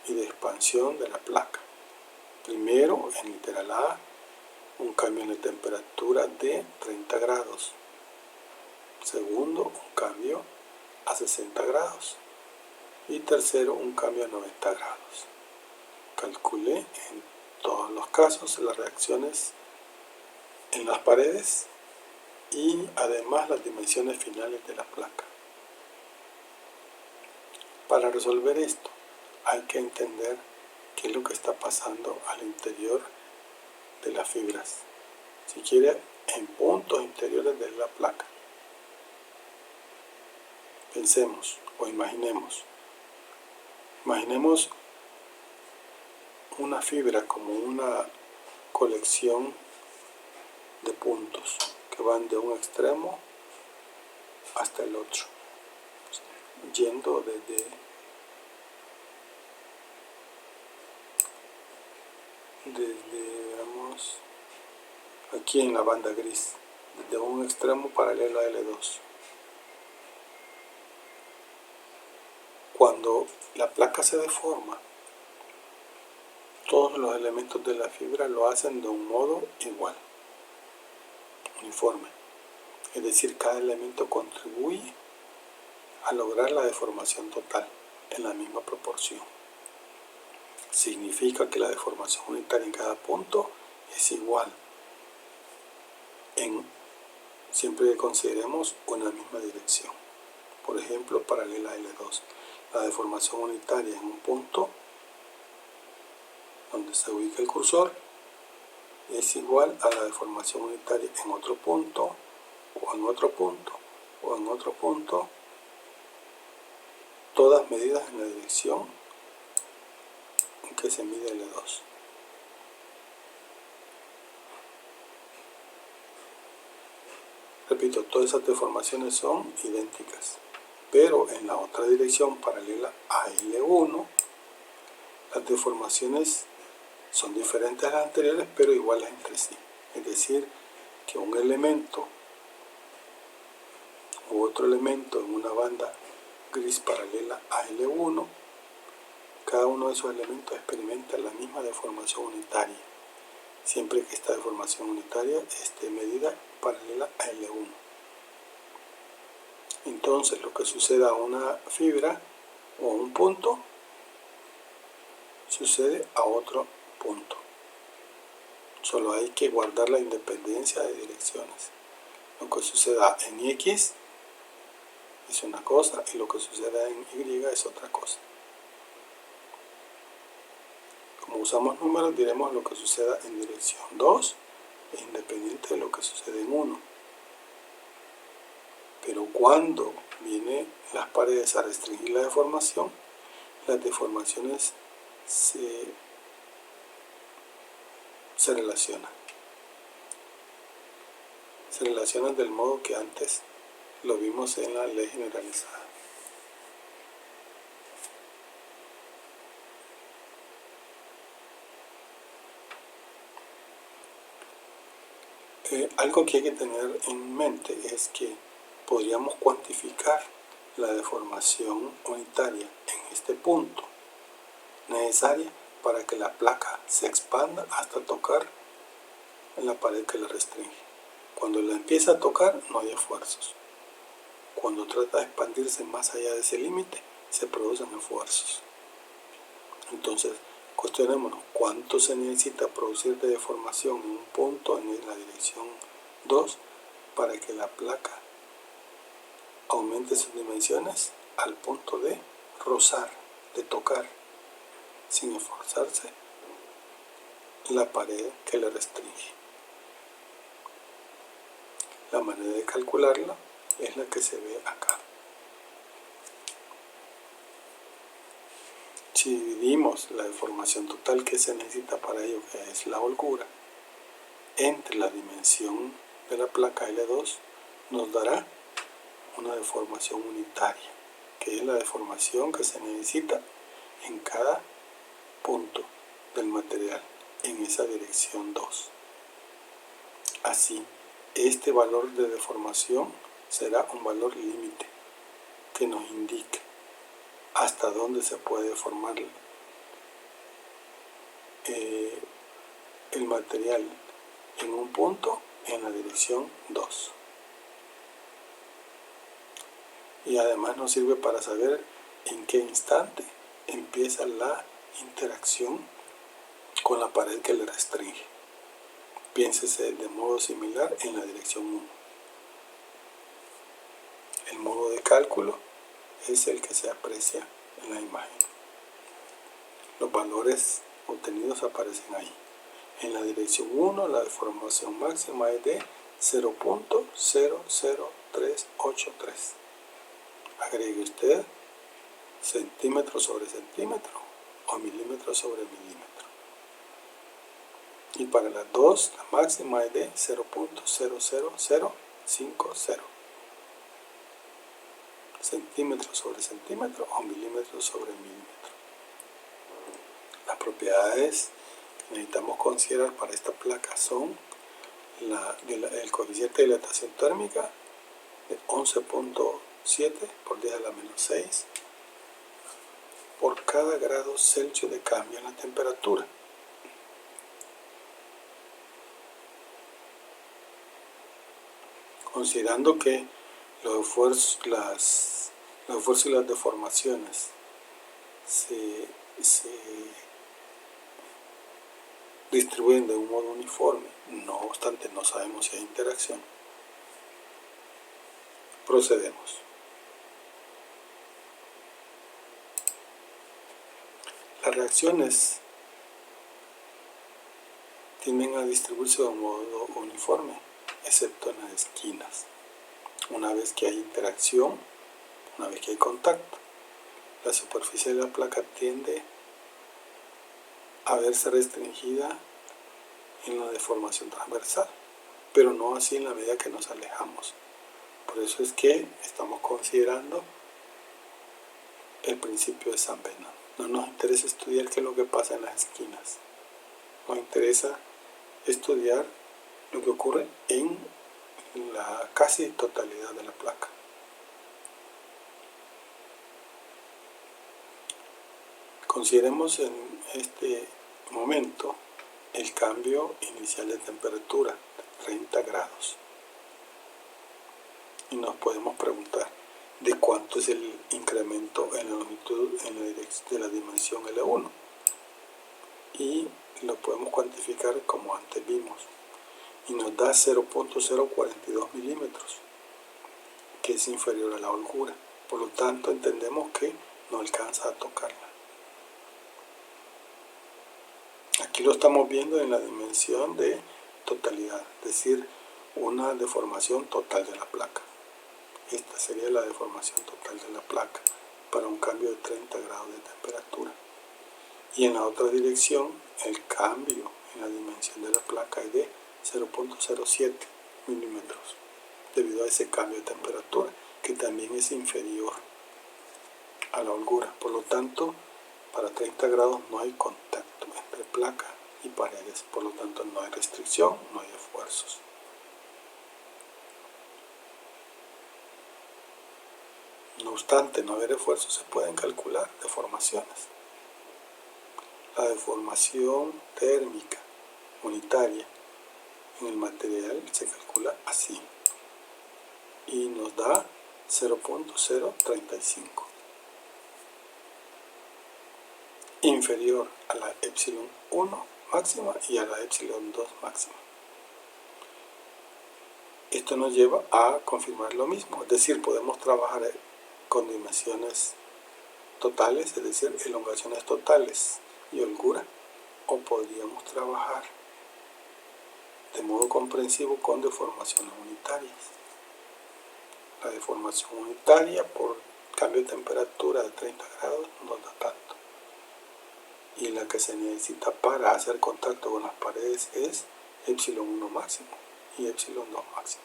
y de expansión de la placa. Primero, en literal A, un cambio en la temperatura de 30 grados. Segundo, un cambio a 60 grados. Y tercero, un cambio a 90 grados. Calcule en todos los casos las reacciones en las paredes y además las dimensiones finales de la placa. Para resolver esto hay que entender qué es lo que está pasando al interior de las fibras, si quiere en puntos interiores de la placa. Pensemos o imaginemos una fibra como una colección de puntos que van de un extremo hasta el otro, yendo desde digamos, aquí en la banda gris, desde un extremo paralelo a L2. Cuando la placa se deforma, todos los elementos de la fibra lo hacen de un modo igual, uniforme. Es decir, cada elemento contribuye a lograr la deformación total en la misma proporción. Significa que la deformación unitaria en cada punto es igual, siempre que consideremos una misma dirección. Por ejemplo, paralela a L2. La deformación unitaria en un punto donde se ubica el cursor es igual a la deformación unitaria en otro punto, o en otro punto, o en otro punto, todas medidas en la dirección en que se mide L2. Repito, todas esas deformaciones son idénticas, pero en la otra dirección paralela a L1, las deformaciones son diferentes a las anteriores, pero iguales entre sí. Es decir, que un elemento u otro elemento en una banda gris paralela a L1, cada uno de esos elementos experimenta la misma deformación unitaria, siempre que esta deformación unitaria esté medida paralela a L1. Entonces, lo que suceda a una fibra o a un punto, sucede a otro punto. Solo hay que guardar la independencia de direcciones. Lo que suceda en X es una cosa y lo que suceda en Y es otra cosa. Como usamos números, diremos lo que suceda en dirección 2 es independiente de lo que sucede en 1. Pero cuando vienen las paredes a restringir la deformación, las deformaciones se relacionan. Se relacionan del modo que antes lo vimos en la ley generalizada. Algo que hay que tener en mente es que podríamos cuantificar la deformación unitaria en este punto, necesaria para que la placa se expanda hasta tocar en la pared que la restringe. Cuando la empieza a tocar no hay esfuerzos. Cuando trata de expandirse más allá de ese límite, se producen esfuerzos. Entonces, cuestionémonos cuánto se necesita producir de deformación en un punto en la dirección 2 para que la placa aumente sus dimensiones al punto de rozar, de tocar, sin esforzarse, la pared que le restringe. La manera de calcularla es la que se ve acá. Si dividimos la deformación total que se necesita para ello, que es la holgura, entre la dimensión de la placa L2, nos dará una deformación unitaria, que es la deformación que se necesita en cada punto del material, en esa dirección 2. Así, este valor de deformación será un valor límite que nos indique hasta dónde se puede deformar el material en un punto en la dirección 2. Y además nos sirve para saber en qué instante empieza la interacción con la pared que le restringe. Piénsese de modo similar en la dirección 1. El modo de cálculo es el que se aprecia en la imagen. Los valores obtenidos aparecen ahí. En la dirección 1 la deformación máxima es de 0.00383. Agregue usted centímetro sobre centímetro o milímetro sobre milímetro. Y para las dos, la máxima es de 0.00050. Centímetros sobre centímetro o milímetros sobre milímetro. Las propiedades que necesitamos considerar para esta placa son el coeficiente de dilatación térmica de 11.7 por 10 a la menos 6 por cada grado Celsius de cambio en la temperatura. Considerando que los esfuerzos y las deformaciones se distribuyen de un modo uniforme, no obstante no sabemos si hay interacción, procedemos. Las reacciones tienden a distribuirse de un modo uniforme, excepto en las esquinas. Una vez que hay interacción, una vez que hay contacto, la superficie de la placa tiende a verse restringida en la deformación transversal, pero no así en la medida que nos alejamos. Por eso es que estamos considerando el principio de San Venant. No nos interesa estudiar qué es lo que pasa en las esquinas. Nos interesa estudiar lo que ocurre en la casi totalidad de la placa. Consideremos en este momento el cambio inicial de temperatura de 30 grados. Y nos podemos preguntar de cuánto es el incremento en la longitud de la dimensión L1. Y lo podemos cuantificar como antes vimos. Y nos da 0.042 milímetros, que es inferior a la holgura. Por lo tanto, entendemos que no alcanza a tocarla. Aquí lo estamos viendo en la dimensión de totalidad, es decir, una deformación total de la placa. Esta sería la deformación total de la placa para un cambio de 30 grados de temperatura. Y en la otra dirección, el cambio en la dimensión de la placa es de 0.07 milímetros, debido a ese cambio de temperatura, que también es inferior a la holgura. Por lo tanto, para 30 grados no hay contacto entre placa y paredes, por lo tanto no hay restricción, no hay esfuerzos. No obstante no haber esfuerzos, se pueden calcular deformaciones. La deformación térmica unitaria en el material se calcula así y nos da 0.035, inferior a la epsilon 1 máxima y a la epsilon 2 máxima. Esto nos lleva a confirmar lo mismo, es decir, podemos trabajar con dimensiones totales, es decir, elongaciones totales y holgura, o podríamos trabajar de modo comprensivo con deformaciones unitarias. La deformación unitaria por cambio de temperatura de 30 grados nos da tanto. Y la que se necesita para hacer contacto con las paredes es epsilon 1 máximo y epsilon 2 máximo.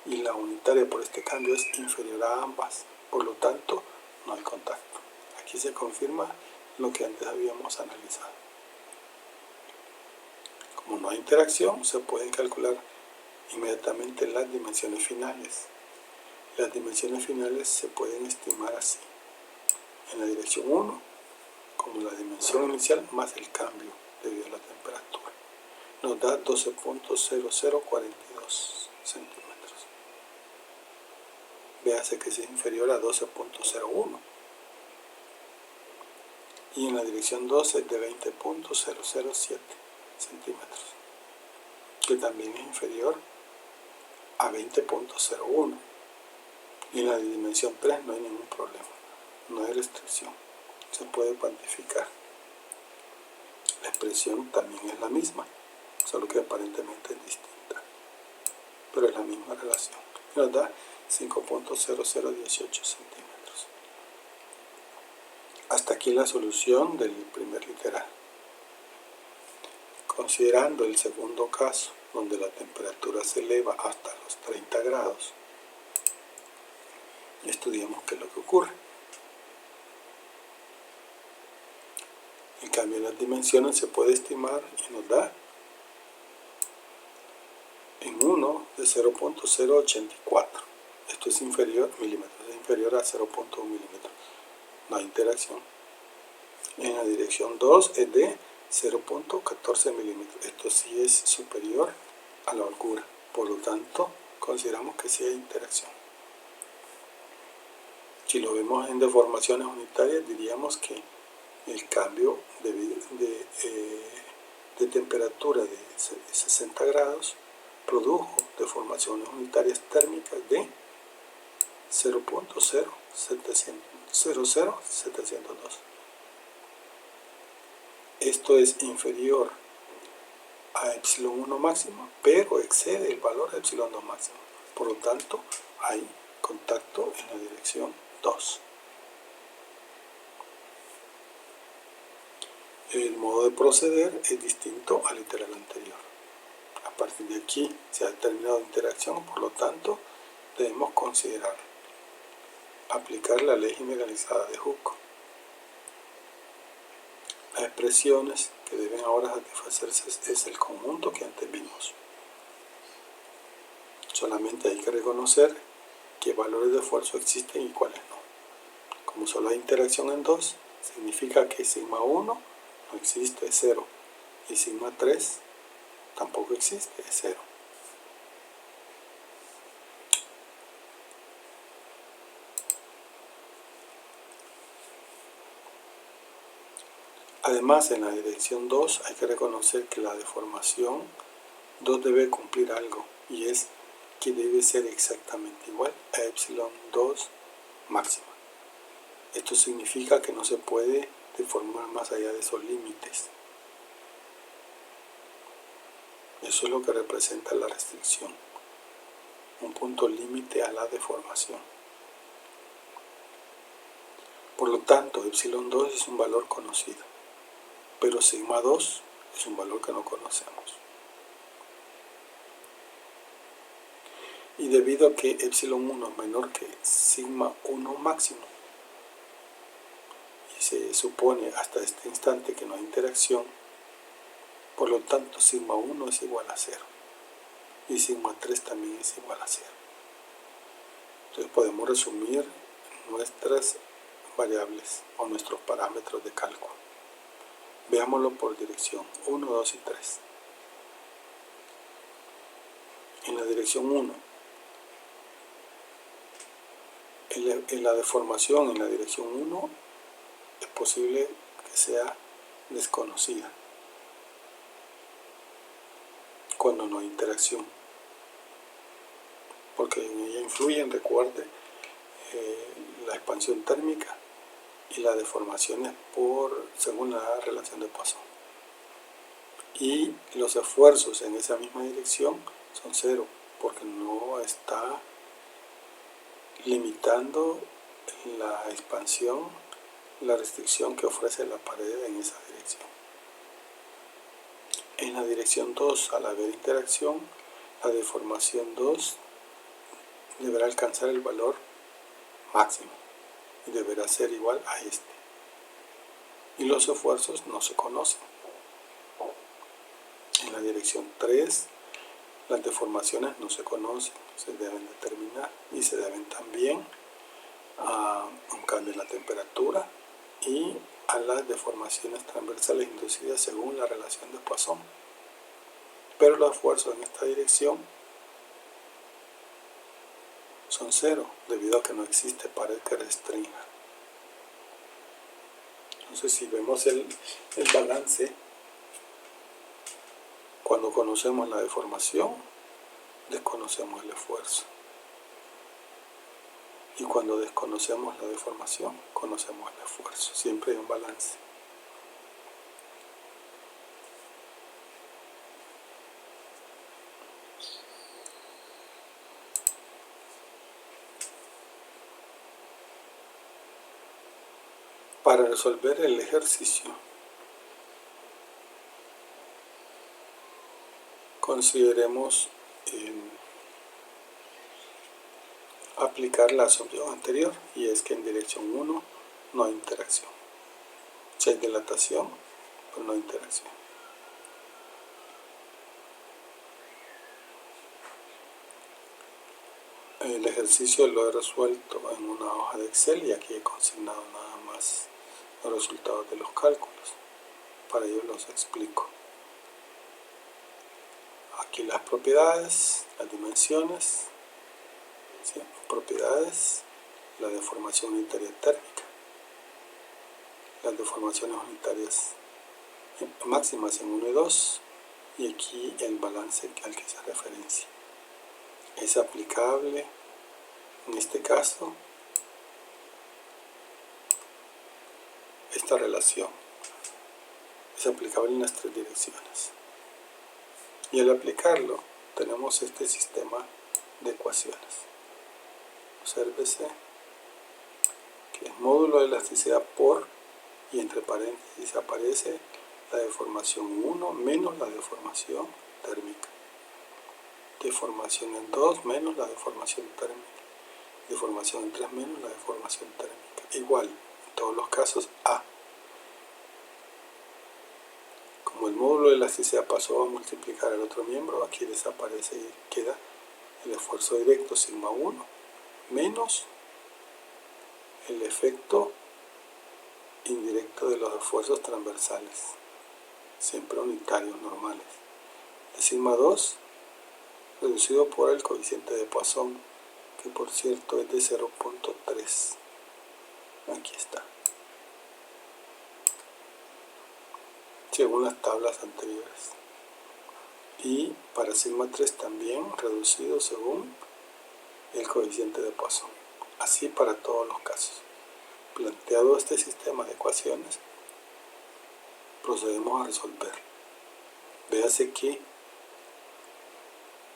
Y la unitaria por este cambio es inferior a ambas, por lo tanto no hay contacto. Aquí se confirma lo que antes habíamos analizado. Como no hay interacción, se pueden calcular inmediatamente las dimensiones finales. Las dimensiones finales se pueden estimar así. En la dirección 1, como la dimensión inicial más el cambio debido a la temperatura. Nos da 12.0042 centímetros. Véase que es inferior a 12.01. Y en la dirección 12 de 20.007 centímetros, que también es inferior a 20.01. Y en la dimensión 3 no hay ningún problema, no hay restricción, se puede cuantificar. La expresión también es la misma, solo que aparentemente es distinta, pero es la misma relación. Nos da 5.0018 centímetros. Hasta aquí la solución del primer literal. Considerando el segundo caso, donde la temperatura se eleva hasta los 30 grados, estudiamos qué es lo que ocurre. En cambio, en las dimensiones se puede estimar y nos da en 1 de 0.084. Esto es inferior, milímetros, es inferior a 0.1 milímetros. No hay interacción. En la dirección 2 es de 0.14 milímetros. Esto sí es superior a la holgura. Por lo tanto, consideramos que sí hay interacción. Si lo vemos en deformaciones unitarias, diríamos que el cambio de temperatura de 60 grados produjo deformaciones unitarias térmicas de 0.00702. Esto es inferior a epsilon 1 máximo, pero excede el valor de epsilon 2 máximo. Por lo tanto, hay contacto en la dirección 2. El modo de proceder es distinto al literal anterior. A partir de aquí se ha determinado interacción, por lo tanto, debemos considerar aplicar la ley generalizada de Hooke. Las expresiones que deben ahora satisfacerse es el conjunto que antes vimos. Solamente hay que reconocer qué valores de esfuerzo existen y cuáles no. Como solo hay interacción en 2, significa que sigma 1 no existe, es 0. Y sigma 3 tampoco existe, es 0. Además, en la dirección 2 hay que reconocer que la deformación 2 debe cumplir algo, y es que debe ser exactamente igual a epsilon 2 máxima. Esto significa que no se puede deformar más allá de esos límites. Eso es lo que representa la restricción, un punto límite a la deformación. Por lo tanto, epsilon 2 es un valor conocido, pero sigma 2 es un valor que no conocemos. Y debido a que epsilon 1 es menor que sigma 1 máximo, y se supone hasta este instante que no hay interacción, por lo tanto sigma 1 es igual a 0, y sigma 3 también es igual a 0. Entonces podemos resumir nuestras variables o nuestros parámetros de cálculo. Veámoslo por dirección 1, 2 y 3. En la dirección 1, en la deformación en la dirección 1 es posible que sea desconocida cuando no hay interacción, porque en ella influyen, recuerde, la expansión térmica y las deformaciones según la relación de Poisson. Y los esfuerzos en esa misma dirección son 0, porque no está limitando la expansión, la restricción que ofrece la pared en esa dirección. En la dirección 2, al haber interacción, la deformación 2 deberá alcanzar el valor máximo y deberá ser igual a este. Y los esfuerzos no se conocen. En la dirección 3, las deformaciones no se conocen, se deben determinar y se deben también a un cambio en la temperatura y a las deformaciones transversales inducidas según la relación de Poisson. Pero los esfuerzos en esta dirección son 0, debido a que no existe pared que restrinja. Entonces, si vemos el balance, cuando conocemos la deformación, desconocemos el esfuerzo. Y cuando desconocemos la deformación, conocemos el esfuerzo. Siempre hay un balance. Para resolver el ejercicio, Consideremos aplicar la asunción anterior, y es que en dirección 1 no hay interacción. Si hay dilatación, pero no hay interacción. El ejercicio lo he resuelto en una hoja de Excel y aquí he consignado nada más los resultados de los cálculos. Para ello los explico. Aquí las propiedades, las dimensiones, ¿sí? Propiedades, la deformación unitaria térmica, las deformaciones unitarias máximas en 1 y 2, y aquí el balance al que se referencia. Es aplicable en este caso esta relación. Es aplicable en las 3 direcciones. Y al aplicarlo tenemos este sistema de ecuaciones. Obsérvese que es módulo de elasticidad por, y entre paréntesis aparece la deformación 1 menos la deformación térmica. Deformación en 2 menos la deformación térmica. Deformación en 3 menos la deformación térmica. Igual, en todos los casos, A. Como el módulo de elasticidad pasó a multiplicar al otro miembro, aquí desaparece y queda el esfuerzo directo sigma 1 menos el efecto indirecto de los esfuerzos transversales, siempre unitarios normales. El sigma 2 reducido por el coeficiente de Poisson, que por cierto es de 0.3. Aquí está. Según las tablas anteriores. Y para sigma 3 también reducido según el coeficiente de Poisson. Así para todos los casos. Planteado este sistema de ecuaciones, procedemos a resolver. Véase que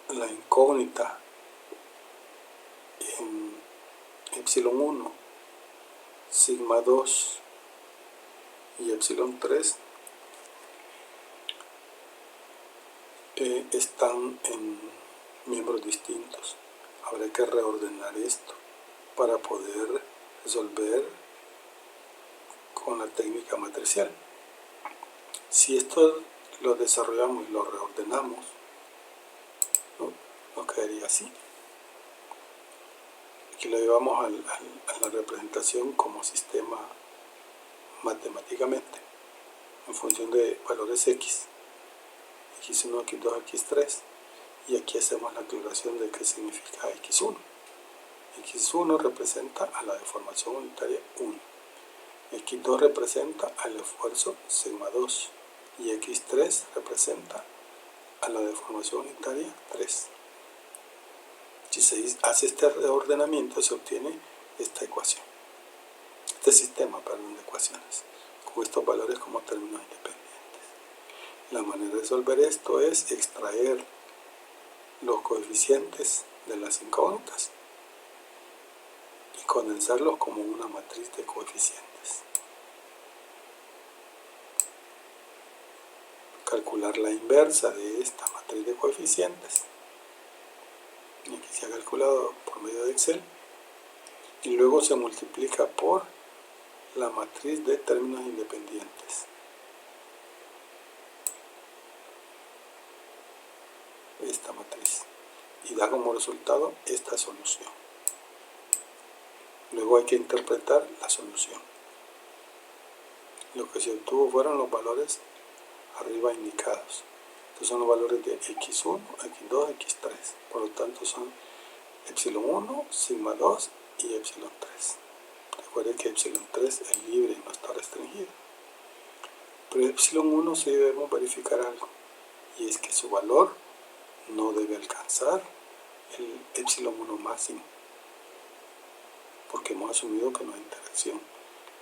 la incógnita en epsilon 1, sigma 2 y epsilon 3 están en miembros distintos. Habrá que reordenar esto para poder resolver con la técnica matricial. Si esto lo desarrollamos y lo reordenamos, nos quedaría así. Aquí lo llevamos a la representación como sistema matemáticamente en función de valores x, x1, x2, x3, y aquí hacemos la aclaración de qué significa x1. x1 representa a la deformación unitaria 1, x2 representa al esfuerzo sigma 2 y x3 representa a la deformación unitaria 3. Si se hace este reordenamiento, se obtiene esta ecuación, este sistema de ecuaciones, con estos valores como términos independientes. La manera de resolver esto es extraer los coeficientes de las incógnitas y condensarlos como una matriz de coeficientes. Calcular la inversa de esta matriz de coeficientes. Y aquí se ha calculado por medio de Excel. Y luego se multiplica por la matriz de términos independientes. Esta matriz. Y da como resultado esta solución. Luego hay que interpretar la solución. Lo que se obtuvo fueron los valores arriba indicados. Estos son los valores de x1, x2, x3. Por lo tanto son epsilon 1, sigma 2 y epsilon 3. Recuerden que epsilon 3 es libre y no está restringido. Pero epsilon 1 sí debemos verificar algo, y es que su valor no debe alcanzar el epsilon 1 máximo, porque hemos asumido que no hay interacción.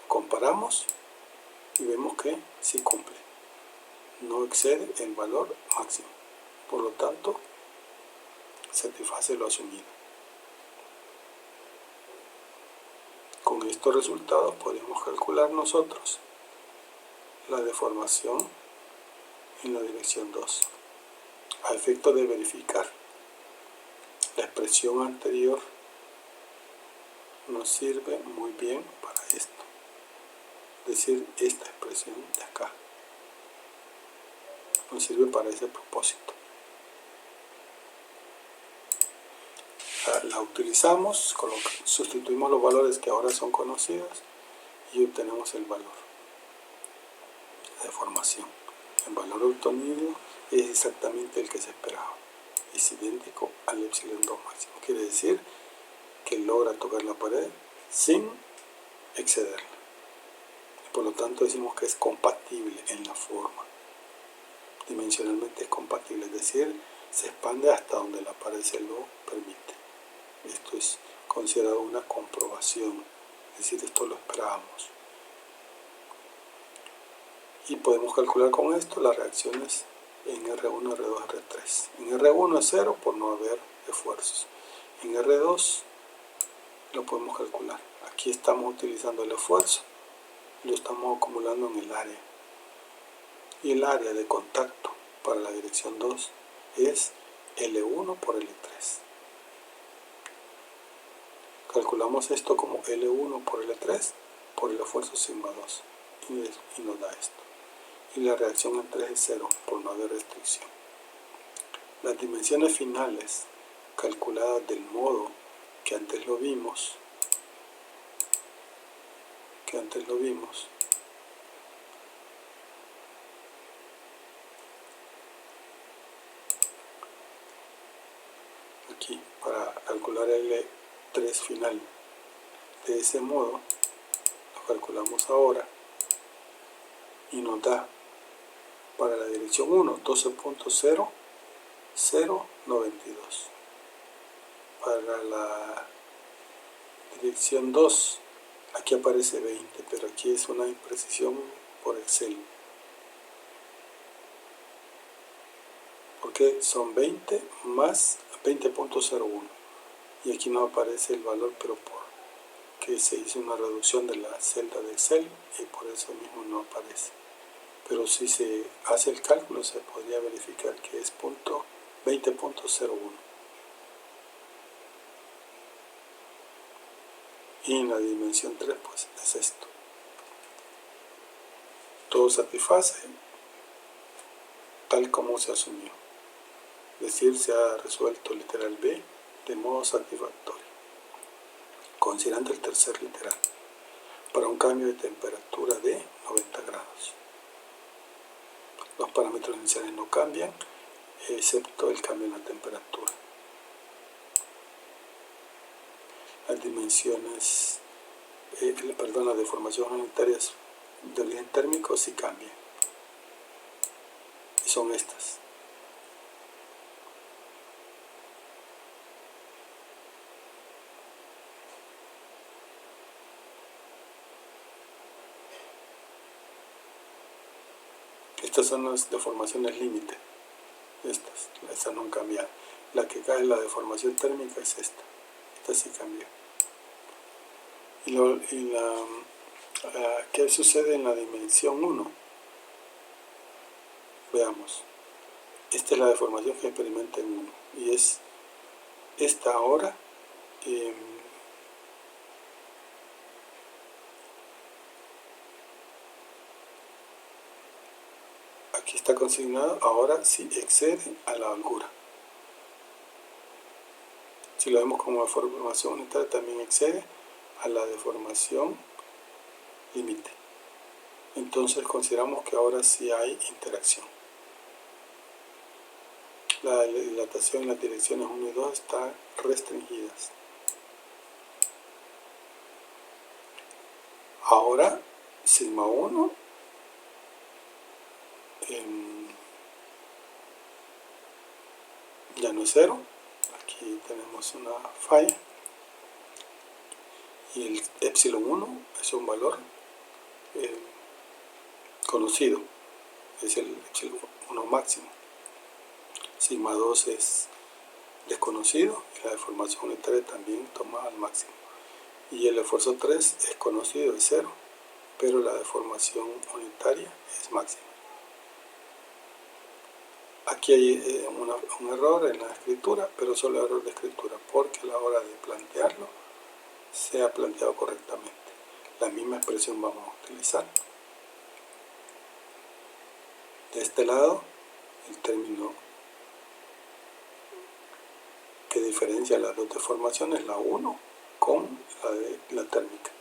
Comparamos y vemos que sí cumple. No excede el valor máximo. Por lo tanto, satisface lo asumido. Con estos resultados podemos calcular nosotros la deformación en la dirección 2. A efecto de verificar la expresión anterior nos sirve muy bien para esto, es decir, esta expresión de acá nos sirve para ese propósito. La utilizamos, sustituimos los valores que ahora son conocidos y obtenemos el valor de deformación. El valor obtenido es exactamente el que se esperaba, es idéntico al epsilon 2 máximo, quiere decir que logra tocar la pared sin excederla. Por lo tanto decimos que es compatible en la forma, dimensionalmente es compatible, es decir, se expande hasta donde la pared se lo permite. Esto es considerado una comprobación, es decir, esto lo esperábamos. Y podemos calcular con esto las reacciones en R1, R2, R3. En R1 es 0 por no haber esfuerzos. En R2 lo podemos calcular. Aquí estamos utilizando el esfuerzo, lo estamos acumulando en el área. Y el área de contacto para la dirección 2 es L1 por L3. Calculamos esto como L1 por L3 por el esfuerzo sigma 2 y nos da esto. Y la reacción en 3 es 0 por no haber restricción. Las dimensiones finales calculadas del modo que antes lo vimos, aquí para calcular L3 final de ese modo, lo calculamos ahora y nos da para la dirección 1 12.0092, para la dirección 2 aquí aparece 20, pero aquí es una imprecisión por Excel, porque son 20 más 20.01 y aquí no aparece el valor, pero porque se hizo una reducción de la celda de Excel y por eso mismo no aparece. Pero si se hace el cálculo se podría verificar que es 20.01. Y en la dimensión 3 pues es esto. Todo satisface tal como se asumió. Es decir, se ha resuelto el literal B de modo satisfactorio. Considerando el tercer literal, para un cambio de temperatura de 90 grados. Los parámetros iniciales no cambian, excepto el cambio en la temperatura. Las dimensiones, las deformaciones unitarias de origen térmico sí cambian. Y son estas. Estas son las deformaciones límite. Estas no han cambiado. La que cae en la deformación térmica es esta. Esta sí cambió. ¿Qué sucede en la dimensión 1? Veamos. Esta es la deformación que experimenta en 1. Y es esta ahora. Aquí está consignado, ahora sí excede a la holgura. Si lo vemos como deformación unitaria, también excede a la deformación límite. Entonces consideramos que ahora sí hay interacción. La dilatación en las direcciones 1 y 2 están restringidas. Ahora, sigma 1 ya no es 0. Aquí tenemos una falla. Y el epsilon 1 es un valor conocido. Es el epsilon 1 máximo. Sigma 2 es desconocido y la deformación unitaria también toma al máximo. Y el esfuerzo 3 es conocido, es 0, pero la deformación unitaria es máxima. Aquí hay un error en la escritura, pero solo error de escritura, porque a la hora de plantearlo se ha planteado correctamente. La misma expresión vamos a utilizar. De este lado, el término que diferencia las dos deformaciones, la 1 con la térmica.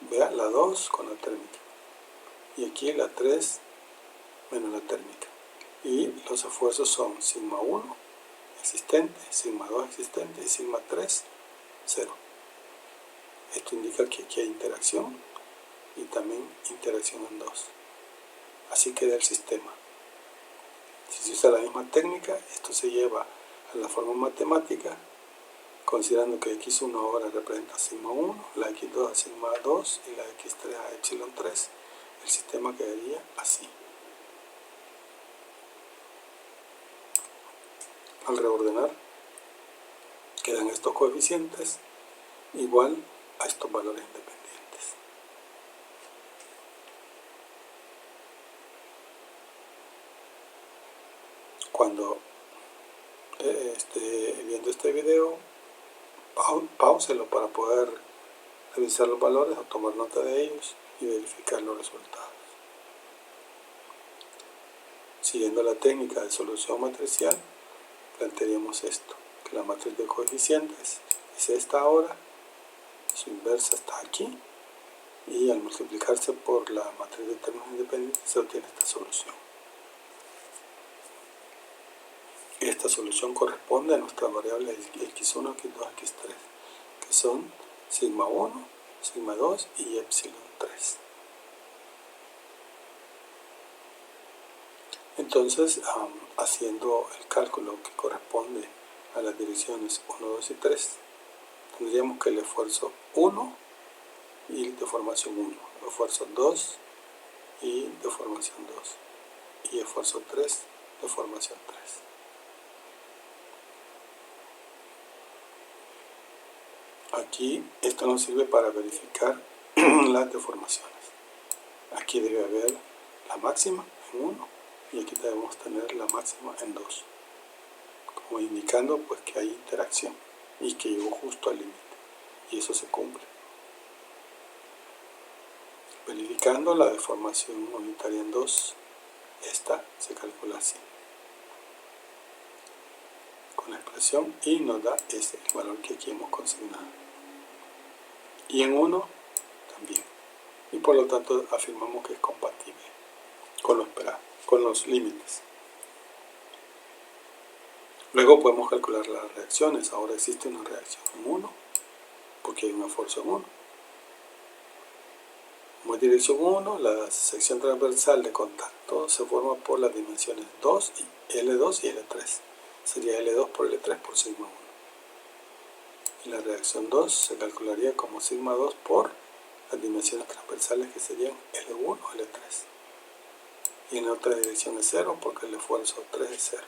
Vea, la 2 con la térmica. Y aquí la 3 menos la térmica. Y los esfuerzos son sigma 1 existente, sigma 2 existente y sigma 3 0. Esto indica que aquí hay interacción y también interacción en 2. Así queda el sistema. Si se usa la misma técnica, esto se lleva a la forma matemática, considerando que x1 ahora representa sigma 1, la x2 a sigma 2 y la x3 a epsilon 3. El sistema quedaría así. Al reordenar, quedan estos coeficientes igual a estos valores independientes. Cuando esté viendo este video, páuselo para poder revisar los valores o tomar nota de ellos y verificar los resultados. Siguiendo la técnica de solución matricial, plantearíamos esto, que la matriz de coeficientes es esta ahora, su inversa está aquí, y al multiplicarse por la matriz de términos independientes se obtiene esta solución. Esta solución corresponde a nuestras variables x1, x2, x3, que son sigma 1, sigma 2 y epsilon 3. Entonces, haciendo el cálculo que corresponde a las direcciones 1, 2 y 3, tendríamos que el esfuerzo 1 y deformación 1, esfuerzo 2 y deformación 2, y esfuerzo 3, deformación 3. Aquí esto nos sirve para verificar las deformaciones. Aquí debe haber la máxima en 1 y aquí debemos tener la máxima en 2, como indicando pues que hay interacción y que llegó justo al límite, y eso se cumple. Verificando la deformación unitaria en 2, esta se calcula así, con la expresión, y nos da ese valor que aquí hemos consignado. Y en 1 también. Y por lo tanto afirmamos que es compatible con lo esperado, con los límites. Luego podemos calcular las reacciones. Ahora existe una reacción en 1, porque hay un esfuerzo en 1. Como es dirección 1, la sección transversal de contacto se forma por las dimensiones 2, L2 y L3. Sería L2 por L3 por sigma 1. Y la reacción 2 se calcularía como sigma 2 por las dimensiones transversales, que serían L1 o L3. Y en la otra dirección es 0 porque el esfuerzo 3 es 0.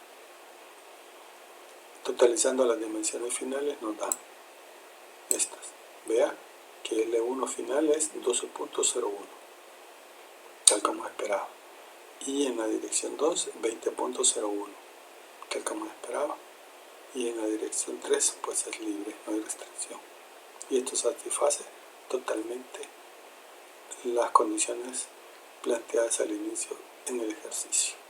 Totalizando las dimensiones finales nos dan estas. Vea que L1 final es 12.01, tal como esperaba. Y en la dirección 2, 20.01, tal como esperaba. Y en la dirección 3, pues es libre, no hay restricción. Y esto satisface totalmente las condiciones planteadas al inicio en el ejercicio.